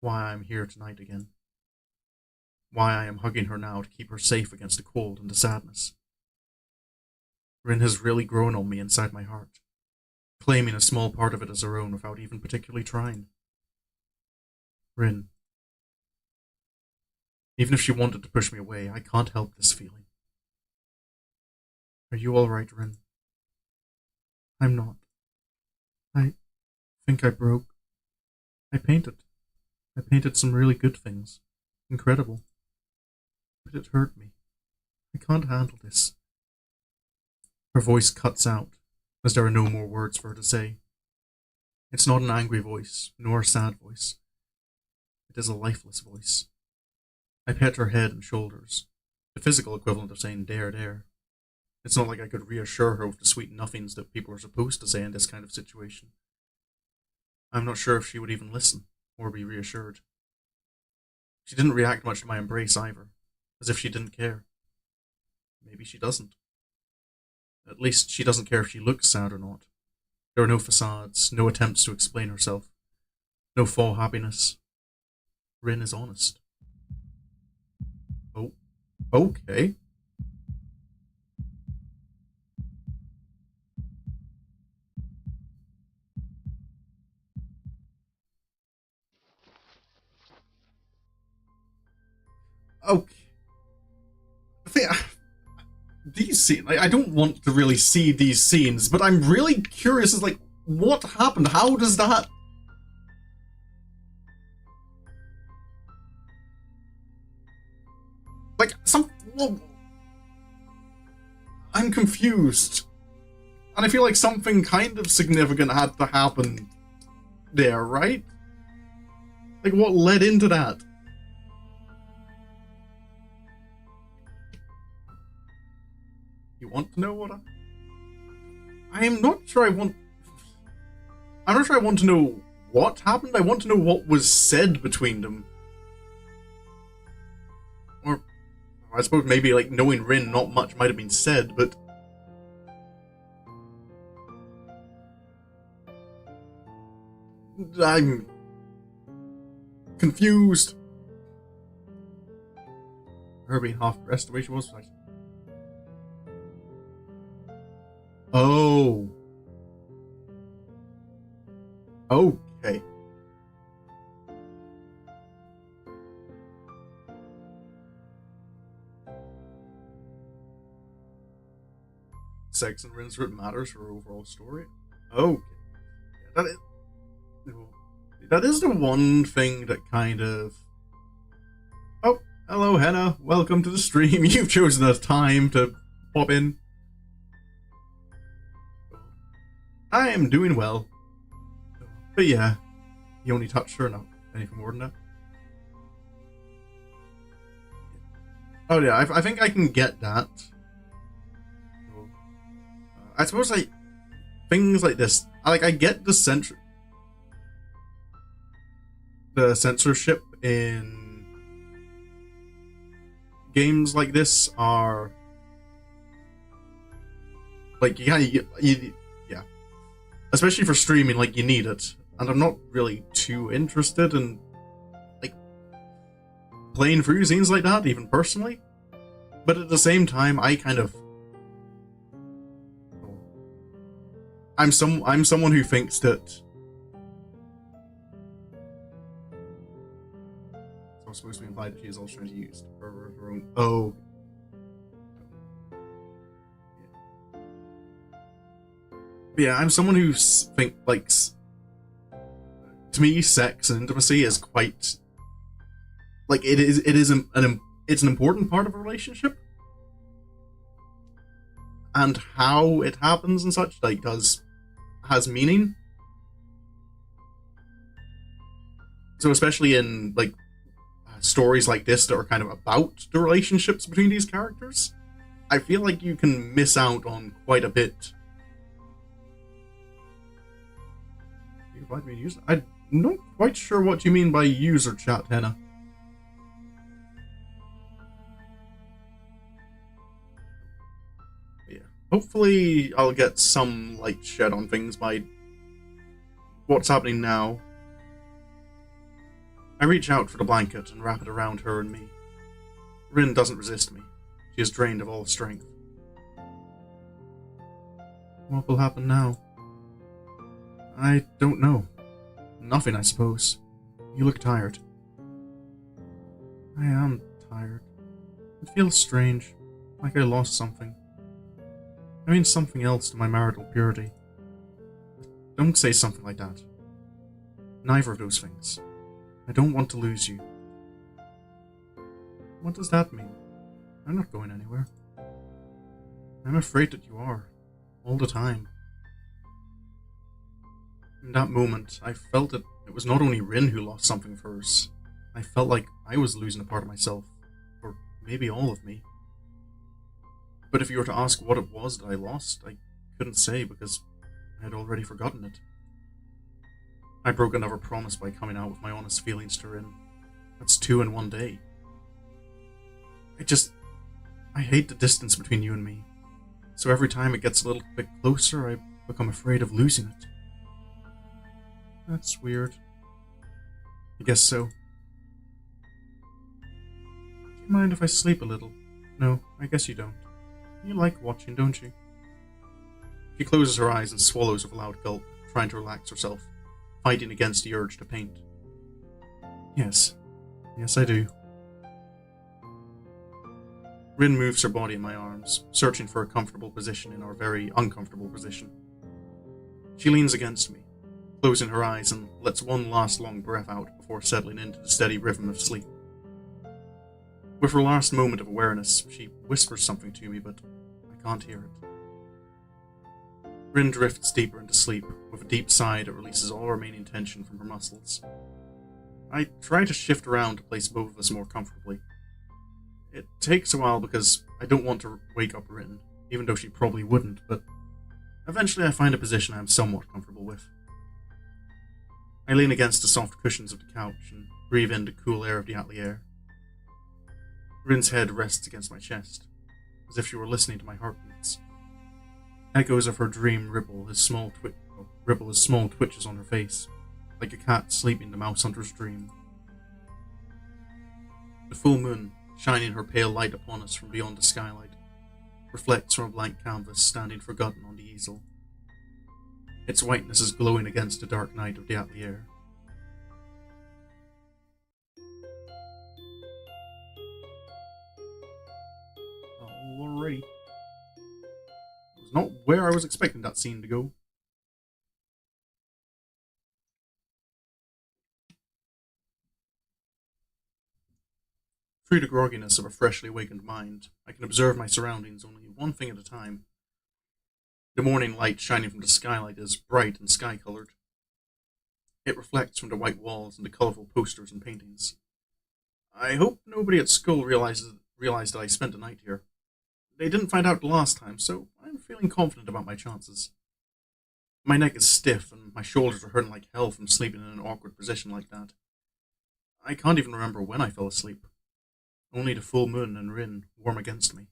Speaker 1: Why I am here tonight again. Why I am hugging her now to keep her safe against the cold and the sadness. Rin has really grown on me inside my heart, claiming a small part of it as her own without even particularly trying. Rin. Even if she wanted to push me away, I can't help this feeling. Are you alright, Rin? I'm not. I think I broke. I painted. I painted some really good things. Incredible. But it hurt me. I can't handle this. Her voice cuts out, as there are no more words for her to say. It's not an angry voice, nor a sad voice. It is a lifeless voice. I pet her head and shoulders, the physical equivalent of saying "dare, dare." It's not like I could reassure her with the sweet nothings that people are supposed to say in this kind of situation. I'm not sure if she would even listen, or be reassured. She didn't react much to my embrace either, as if she didn't care. Maybe she doesn't. At least she doesn't care if she looks sad or not. There are no facades, no attempts to explain herself, no false happiness. Rin is honest. Oh, okay. Okay. I think these scenes, I don't want to really see these scenes, but I'm really curious as like, what happened? How does that... Like, well, I'm confused. And I feel like something kind of significant had to happen there, right? Like, what led into that? You want to know what I'm not sure I want... I'm not sure I want to know what happened. I want to know what was said between them. Or, I suppose maybe, like, knowing Rin, not much might have been said, but... I'm... confused. Her being half dressed the way she was. Like... Oh. Okay. Sex and Rin's root matters for her overall story. Okay. That is the one thing that kind of... Oh, hello Henna. Welcome to the stream. You've chosen a time to pop in. I am doing well. But yeah, you only touched her, not anything more than that. Oh yeah, I think I can get that. I suppose like things like this, I get the censorship in games like this are like yeah, especially for streaming, like you need it, and I'm not really too interested in like playing through scenes like that, even personally. But at the same time, I kind of I'm someone who thinks that it's supposed to be implied that she is also trying to use her own. Oh. Yeah, I'm someone who likes. To me, sex and intimacy is quite like it's an important part of a relationship, and how it happens and such has meaning. So especially in like stories like this that are kind of about the relationships between these characters, I feel like you can miss out on quite a bit. You invite me to use it? I'm not quite sure what you mean by user chat, Henna. Yeah. Hopefully I'll get some light shed on things by what's happening now. I reach out for the blanket and wrap it around her and me. Rin doesn't resist me. She is drained of all strength. What will happen now? I don't know. Nothing, I suppose. You look tired. I am tired. It feels strange, like I lost something. I mean something else to my marital purity. Don't say something like that. Neither of those things. I don't want to lose you. What does that mean? I'm not going anywhere. I'm afraid that you are. All the time. In that moment, I felt that it was not only Rin who lost something of hers. I felt like I was losing a part of myself. Or maybe all of me. But if you were to ask what it was that I lost, I couldn't say because I had already forgotten it. I broke another promise by coming out with my honest feelings to Rin. That's 2 in one day. I hate the distance between you and me. So every time it gets a little bit closer, I become afraid of losing it. That's weird. I guess so. Do you mind if I sleep a little? No, I guess you don't. You like watching, don't you? She closes her eyes and swallows with a loud gulp, trying to relax herself, fighting against the urge to paint. Yes. Yes, I do. Rin moves her body in my arms, searching for a comfortable position in our very uncomfortable position. She leans against me, closing her eyes and lets one last long breath out before settling into the steady rhythm of sleep. With her last moment of awareness, she whispers something to me, but I can't hear it. Rin drifts deeper into sleep, with a deep sigh that releases all remaining tension from her muscles. I try to shift around to place both of us more comfortably. It takes a while because I don't want to wake up Rin, even though she probably wouldn't, but eventually I find a position I am somewhat comfortable with. I lean against the soft cushions of the couch and breathe in the cool air of the atelier. Rin's head rests against my chest, as if she were listening to my heartbeats. Echoes of her dream ripple as small twitches on her face, like a cat sleeping the mouse hunter's dream. The full moon, shining her pale light upon us from beyond the skylight, reflects from a blank canvas standing forgotten on the easel. Its whiteness is glowing against the dark night of the atelier. Alrighty. It was not where I was expecting that scene to go. Through the grogginess of a freshly awakened mind, I can observe my surroundings only one thing at a time. The morning light shining from the skylight is bright and sky-coloured. It reflects from the white walls and the colourful posters and paintings. I hope nobody at school realized that I spent the night here. They didn't find out the last time, so I'm feeling confident about my chances. My neck is stiff and my shoulders are hurting like hell from sleeping in an awkward position like that. I can't even remember when I fell asleep. Only the full moon and Rin warm against me.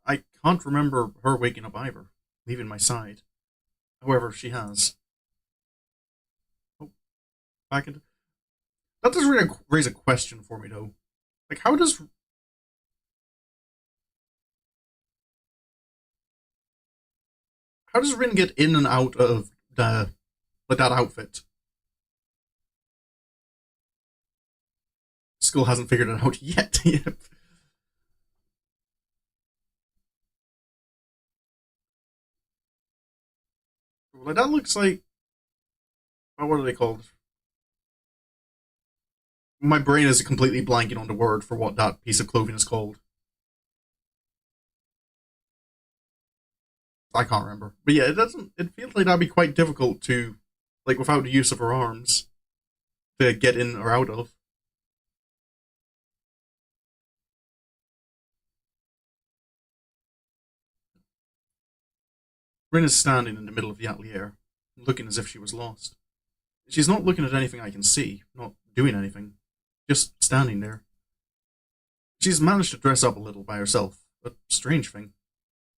Speaker 1: I can't remember her waking up either, leaving my side. However, she has. Oh, back into... That does really raise a question for me, though. Like, how does Rin get in and out of that outfit? School hasn't figured it out yet. Like, that looks like... Oh, what are they called? My brain is completely blanking on the word for what that piece of clothing is called. I can't remember. But yeah, it feels like that'd be quite difficult to, like, without the use of her arms, to get in or out of. Rin is standing in the middle of the atelier, looking as if she was lost. She's not looking at anything I can see, not doing anything, just standing there. She's managed to dress up a little by herself, a strange thing.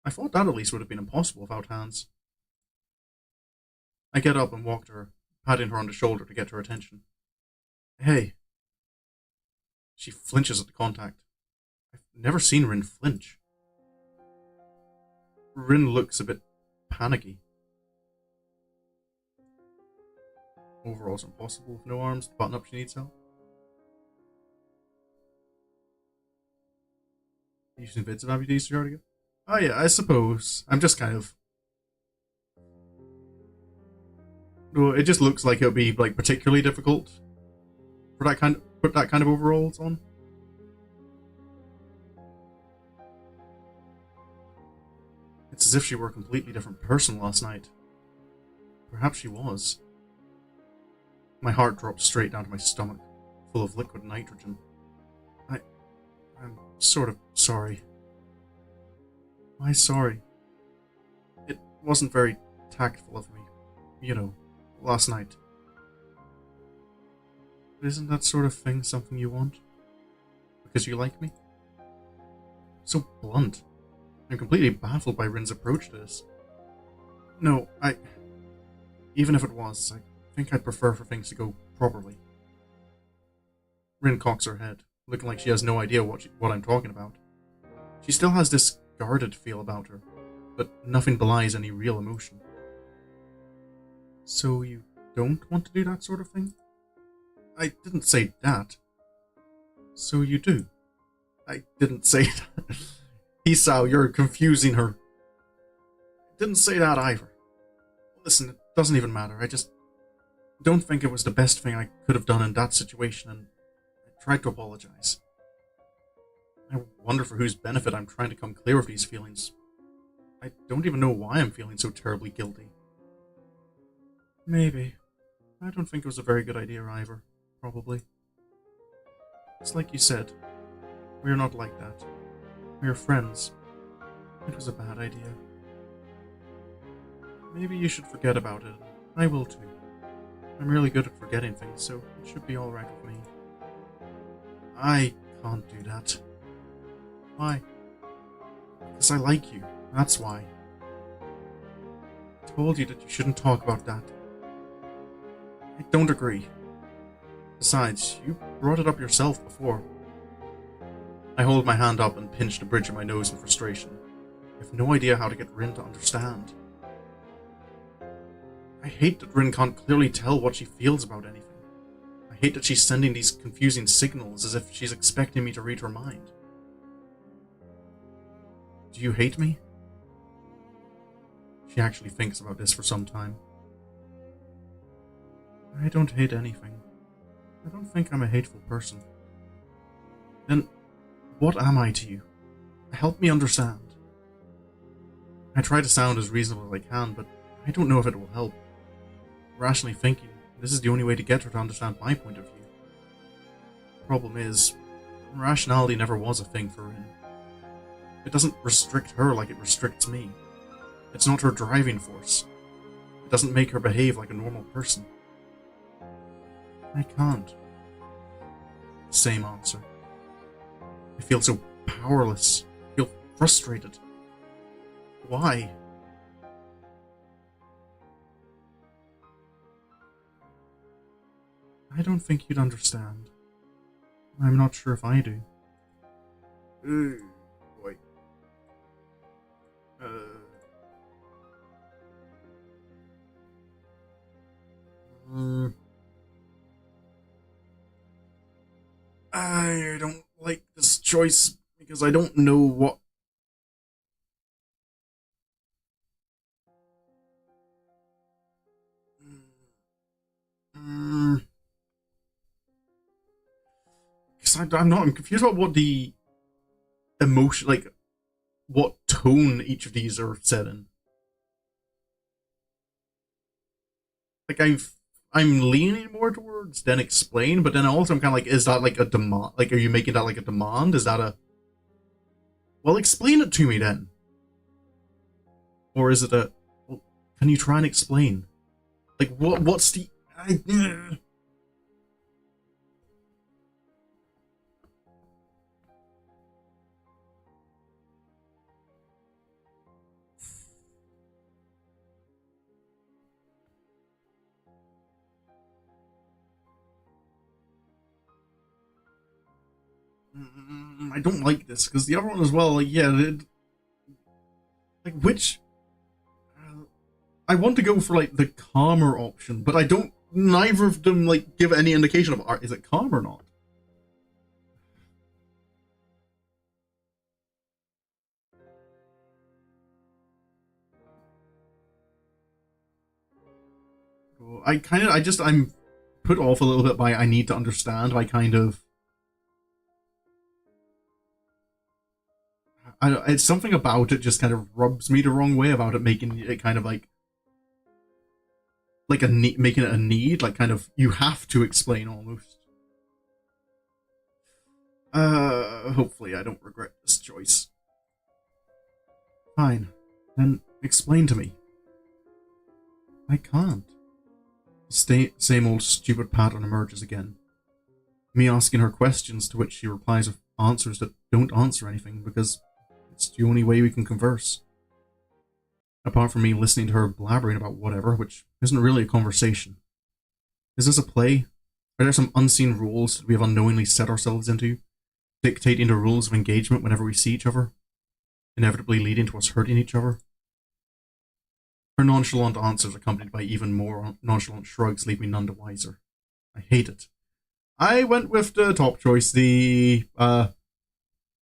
Speaker 1: I thought that at least would have been impossible without hands. I get up and walk to her, patting her on the shoulder to get her attention. Hey. She flinches at the contact. I've never seen Rin flinch. Rin looks a bit panicky. Overalls impossible with no arms, button up she needs help. Using bits of amputees to go. Oh yeah, I suppose. I'm just kind of... Well, it just looks like it would be like particularly difficult for put that kind of overalls on. It's as if she were a completely different person last night. Perhaps she was. My heart dropped straight down to my stomach, full of liquid nitrogen. I'm sort of sorry. Why sorry? It wasn't very tactful of me, you know, last night. But isn't that sort of thing something you want? Because you like me? So blunt. I'm completely baffled by Rin's approach to this. No, even if it was, I think I'd prefer for things to go properly. Rin cocks her head, looking like she has no idea what I'm talking about. She still has this guarded feel about her, but nothing belies any real emotion. So you don't want to do that sort of thing? I didn't say that. So you do? I didn't say that. Hisao, you're confusing her. I didn't say that either. Listen, it doesn't even matter. I just don't think it was the best thing I could have done in that situation, and I tried to apologize. I wonder for whose benefit I'm trying to come clear of these feelings. I don't even know why I'm feeling so terribly guilty. Maybe. I don't think it was a very good idea either. Probably. It's like you said. We're not like that. We're friends. It was a bad idea. Maybe you should forget about it. I will too. I'm really good at forgetting things, so it should be alright with me. I can't do that. Why? Because I like you. That's why. I told you that you shouldn't talk about that. I don't agree. Besides, you brought it up yourself before. I hold my hand up and pinch the bridge of my nose in frustration. I have no idea how to get Rin to understand. I hate that Rin can't clearly tell what she feels about anything. I hate that she's sending these confusing signals as if she's expecting me to read her mind. Do you hate me? She actually thinks about this for some time. I don't hate anything. I don't think I'm a hateful person. Then, what am I to you? Help me understand. I try to sound as reasonable as I can, but I don't know if it will help. Rationally thinking, this is the only way to get her to understand my point of view. The problem is, rationality never was a thing for Rin. It doesn't restrict her like it restricts me. It's not her driving force. It doesn't make her behave like a normal person. I can't. Same answer. I feel so powerless. I feel frustrated. Why? I don't think you'd understand. I'm not sure if I do. Boy. I don't like this choice because I don't know what. Because I'm confused about what the emotion, like, what tone each of these are set in. Like, I'm leaning more towards then explain, but then also I'm kind of like, is that like a demand? Like, are you making that like a demand? Is that a... Well, explain it to me then. Or is it a... Well, can you try and explain? Like, what's the... I don't like this, because the other one as well, like, yeah, like, which... I want to go for, like, the calmer option, but I don't... Neither of them, like, give any indication of, is it calm or not? I'm put off a little bit by I need to understand, by kind of... It's something about it just kind of rubs me the wrong way about it, making it kind of like a making it a need, like kind of you have to explain almost. Hopefully I don't regret this choice. Fine, then explain to me. I can't. Same old stupid pattern emerges again. Me asking her questions to which she replies with answers that don't answer anything because it's the only way we can converse. Apart from me listening to her blabbering about whatever, which isn't really a conversation. Is this a play? Are there some unseen rules that we have unknowingly set ourselves into, dictating the rules of engagement whenever we see each other, inevitably leading to us hurting each other? Her nonchalant answers accompanied by even more nonchalant shrugs leave me none the wiser. I hate it. I went with the top choice, the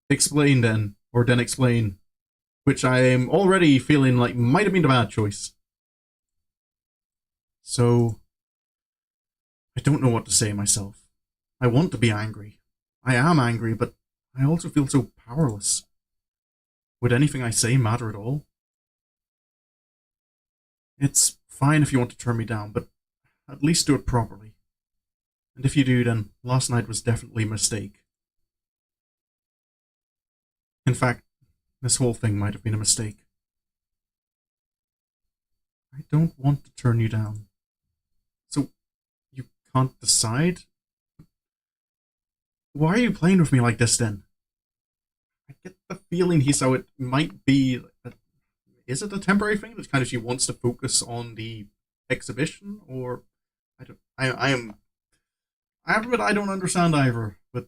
Speaker 1: Explain then, or then explain, which I am already feeling like might have been a bad choice. So, I don't know what to say myself. I want to be angry. I am angry, but I also feel so powerless. Would anything I say matter at all? It's fine if you want to turn me down, but at least do it properly. And if you do, then last night was definitely a mistake. In fact, this whole thing might have been a mistake. I don't want to turn you down. So, you can't decide? Why are you playing with me like this then? I get the feeling, Hisao, it might be... Is it a temporary thing that kind of she wants to focus on the exhibition? Or... I admit I don't understand either, but...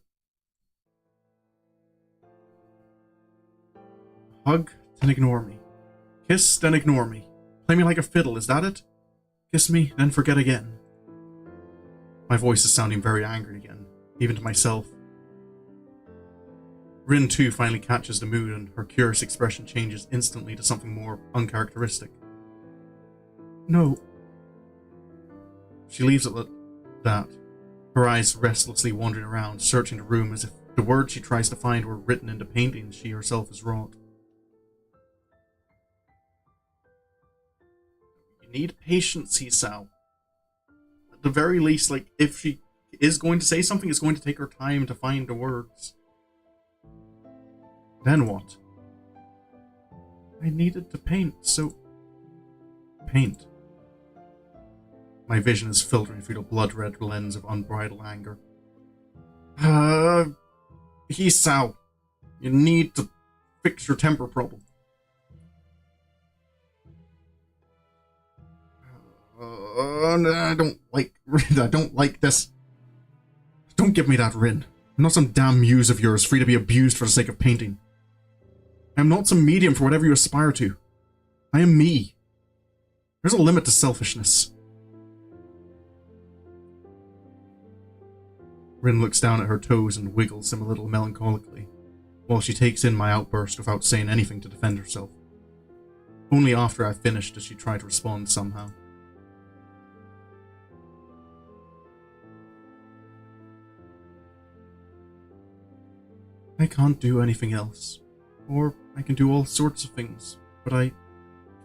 Speaker 1: Hug, then ignore me. Kiss, then ignore me. Play me like a fiddle, is that it? Kiss me, then forget again. My voice is sounding very angry again, even to myself. Rin too finally catches the mood and her curious expression changes instantly to something more uncharacteristic. No. She leaves it at that, her eyes restlessly wandering around, searching the room as if the words she tries to find were written into paintings she herself has wrought. You need patience, Hisao. At the very least, like, if she is going to say something, it's going to take her time to find the words. Then what? I needed to paint, so... Paint. My vision is filtering through the blood-red lens of unbridled anger. Hisao, you need to fix your temper problem. I don't like this. Don't give me that, Rin. I'm not some damn muse of yours free to be abused for the sake of painting. I am not some medium for whatever you aspire to. I am me. There's a limit to selfishness. Rin looks down at her toes and wiggles them a little melancholically, while she takes in my outburst without saying anything to defend herself. Only after I've finished does she try to respond somehow. I can't do anything else. Or I can do all sorts of things, but I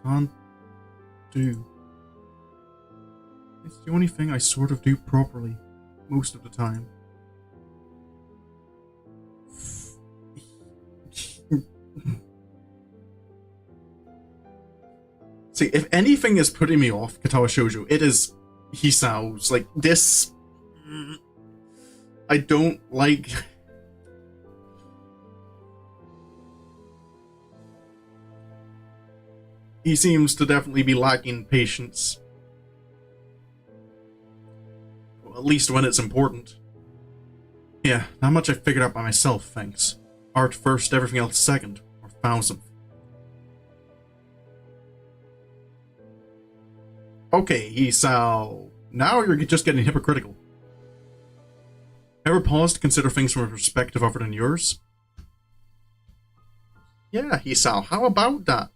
Speaker 1: can't do. It's the only thing I sort of do properly, most of the time. See, if anything is putting me off Katawa Shoujo, it is Hisao's. Like, this... I don't like... He seems to definitely be lacking patience. Well, at least when it's important. Yeah, not much I figured out by myself, thanks. Art first, everything else second, or thousandth. Okay, Hisao. Now you're just getting hypocritical. Ever pause to consider things from a perspective other than yours? Yeah, Hisao, how about that?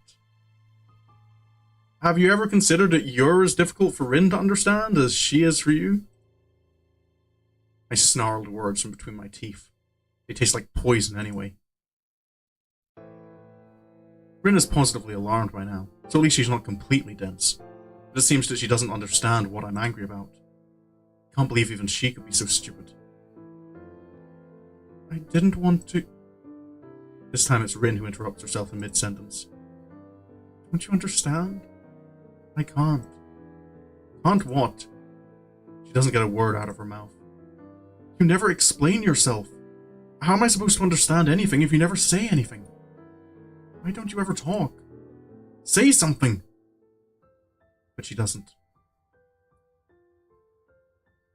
Speaker 1: Have you ever considered that you're as difficult for Rin to understand as she is for you? I snarled words from between my teeth. They taste like poison anyway. Rin is positively alarmed by now, so at least she's not completely dense. But it seems that she doesn't understand what I'm angry about. Can't believe even she could be so stupid. I didn't want to... This time it's Rin who interrupts herself in mid-sentence. Don't you understand? I can't. Can't what? She doesn't get a word out of her mouth. You never explain yourself. How am I supposed to understand anything if you never say anything? Why don't you ever talk? Say something! But she doesn't.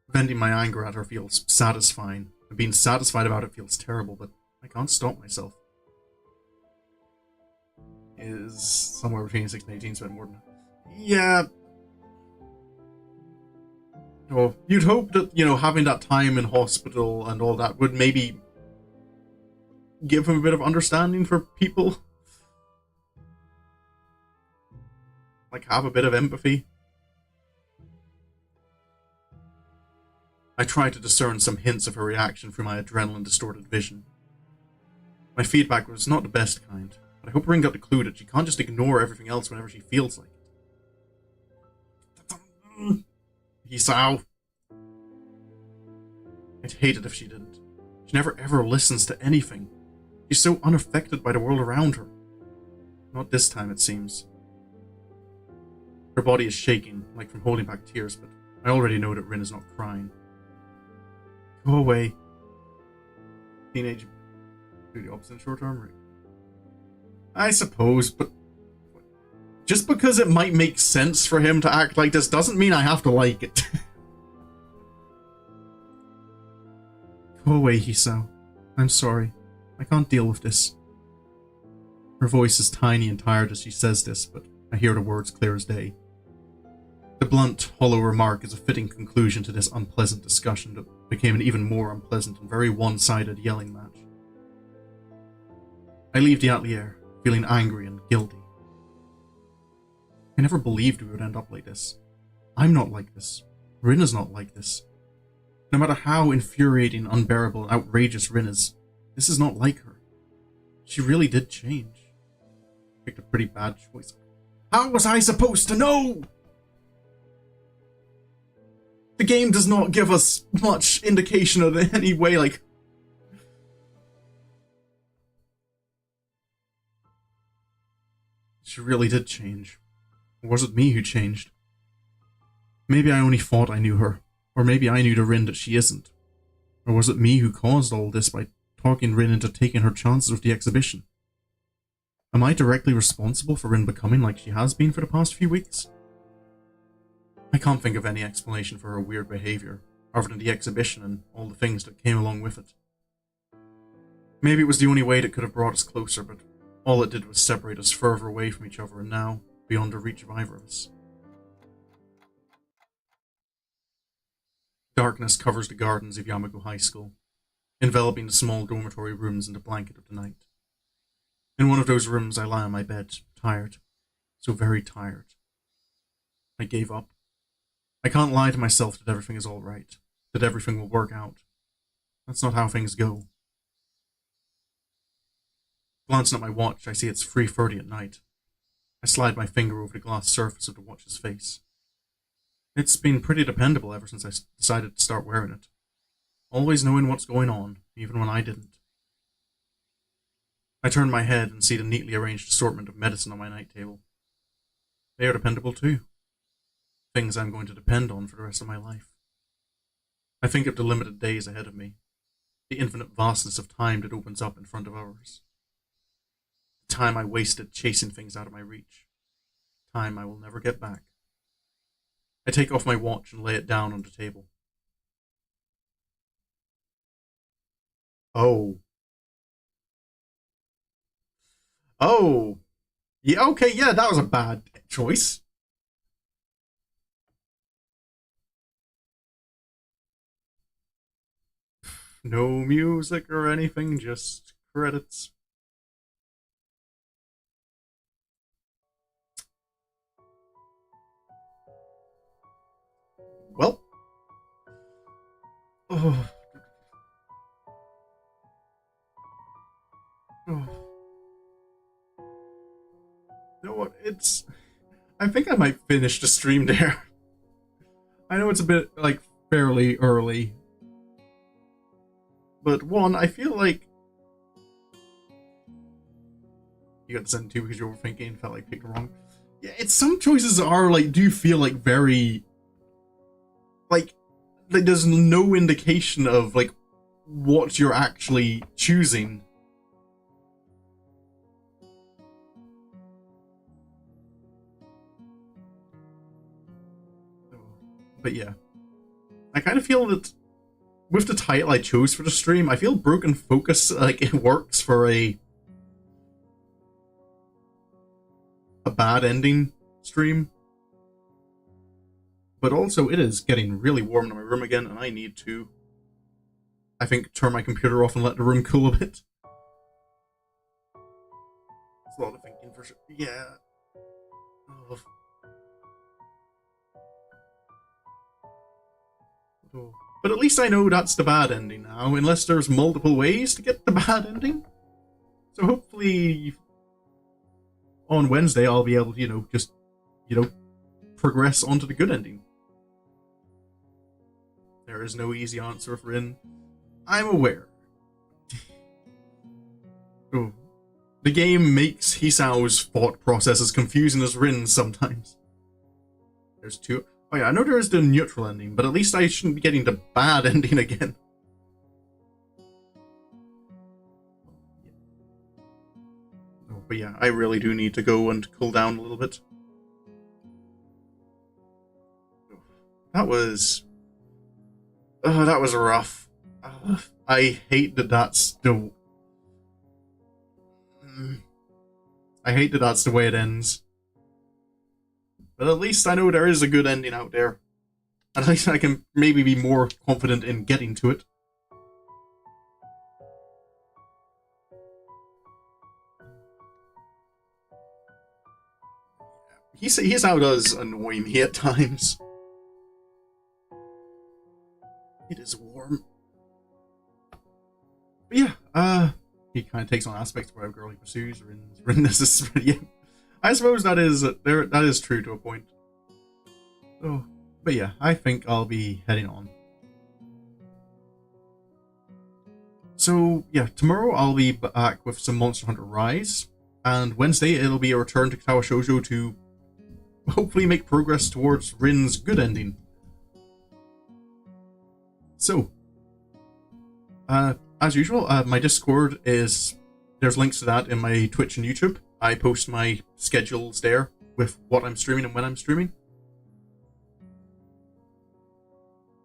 Speaker 1: Venting my anger at her feels satisfying, and being satisfied about it feels terrible, but I can't stop myself. Is somewhere between 6 and 18 spent more than... Yeah. Oh, you'd hope that, you know, having that time in hospital and all that would maybe give him a bit of understanding for people. Like, have a bit of empathy. I tried to discern some hints of her reaction through my adrenaline-distorted vision. My feedback was not the best kind, but I hope Rin got the clue that she can't just ignore everything else whenever she feels like it. Hisao. I'd hate it if she didn't. She never ever listens to anything. She's so unaffected by the world around her. Not this time, it seems. Her body is shaking, like from holding back tears, but I already know that Rin is not crying. Go away. Teenage... do the opposite in short term? I suppose, but... just because it might make sense for him to act like this doesn't mean I have to like it. Go away, Hisao. I'm sorry. I can't deal with this. Her voice is tiny and tired as she says this, but I hear the words clear as day. The blunt, hollow remark is a fitting conclusion to this unpleasant discussion that became an even more unpleasant and very one-sided yelling match. I leave the atelier, feeling angry and guilty. I never believed we would end up like this. I'm not like this. Rin is not like this. No matter how infuriating, unbearable, and outrageous Rin is, this is not like her. She really did change. Picked a pretty bad choice. How was I supposed to know? The game does not give us much indication of it in any way, like... She really did change. Or was it me who changed? Maybe I only thought I knew her. Or maybe I knew to Rin that she isn't. Or was it me who caused all this by talking Rin into taking her chances with the exhibition? Am I directly responsible for Rin becoming like she has been for the past few weeks? I can't think of any explanation for her weird behaviour, other than the exhibition and all the things that came along with it. Maybe it was the only way that could have brought us closer, but all it did was separate us further away from each other and now, beyond the reach of either of us. Darkness covers the gardens of Yamago High School, enveloping the small dormitory rooms in the blanket of the night. In one of those rooms I lie on my bed, tired. So very tired. I gave up. I can't lie to myself that everything is alright, that everything will work out. That's not how things go. Glancing at my watch, I see it's 3:30 at night. I slide my finger over the glass surface of the watch's face. It's been pretty dependable ever since I decided to start wearing it. Always knowing what's going on, even when I didn't. I turn my head and see the neatly arranged assortment of medicine on my night table. They are dependable too. Things I'm going to depend on for the rest of my life. I think of the limited days ahead of me, the infinite vastness of time that opens up in front of ours. The time I wasted chasing things out of my reach. Time I will never get back. I take off my watch and lay it down on the table. Oh. Oh. Yeah, okay, yeah, that was a bad choice. No music or anything, just credits. Well. Oh. Oh. You know what? I think I might finish the stream there. I know it's a bit, like, fairly early. But one, I feel like... You got to send two because you're overthinking and felt like picked wrong. Yeah, some choices are, like, do feel like very... Like, there's no indication of, like, what you're actually choosing. But yeah. I kind of feel that with the title I chose for the stream, I feel Broken Focus, like, it works for a bad ending stream. But also, it is getting really warm in my room again, and I need to, I think, turn my computer off and let the room cool a bit. It's a lot of thinking for sure. Yeah. Oh. Oh. But at least I know that's the bad ending now, unless there's multiple ways to get the bad ending. So hopefully on Wednesday I'll be able to, just, progress onto the good ending. There is no easy answer for Rin. I'm aware. Oh. The game makes Hisao's thought process as confusing as Rin's sometimes. There's two. Oh yeah, I know there is the neutral ending, but at least I shouldn't be getting the bad ending again. Oh, but yeah, I really do need to go and cool down a little bit. That was rough. I hate that that's the... I hate that that's the way it ends. But at least I know there is a good ending out there. At least I can maybe be more confident in getting to it. Hisao does annoy me at times. It is warm. But yeah, he kind of takes on aspects of whatever girl he pursues, or in this. Yeah, I suppose that is true to a point. Oh, but yeah, I think I'll be heading on. So yeah, tomorrow I'll be back with some Monster Hunter Rise, and Wednesday it'll be a return to Katawa Shoujo to hopefully make progress towards Rin's good ending. So, as usual, my Discord there's links to that in my Twitch and YouTube. I post my schedules there with what I'm streaming and when I'm streaming.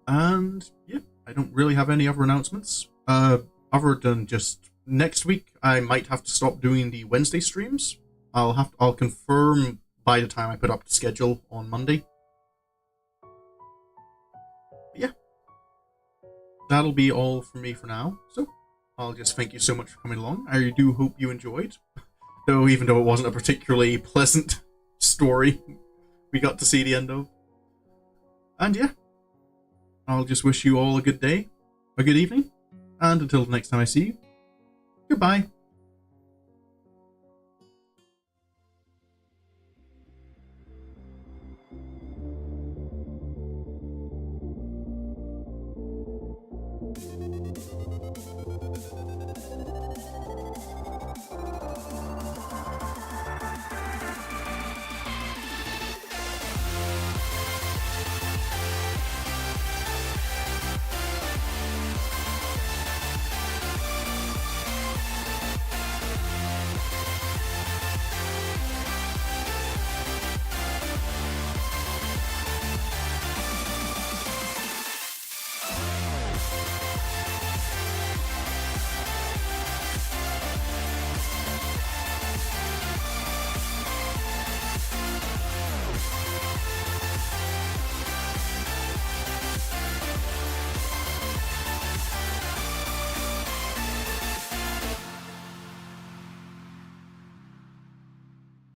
Speaker 1: And yeah, I don't really have any other announcements. Other than just next week, I might have to stop doing the Wednesday streams. I'll confirm by the time I put up the schedule on Monday. But yeah, that'll be all for me for now. So I'll just thank you so much for coming along. I do hope you enjoyed. Though, even though it wasn't a particularly pleasant story we got to see the end of. And yeah, I'll just wish you all a good day, a good evening, and until the next time I see you, goodbye.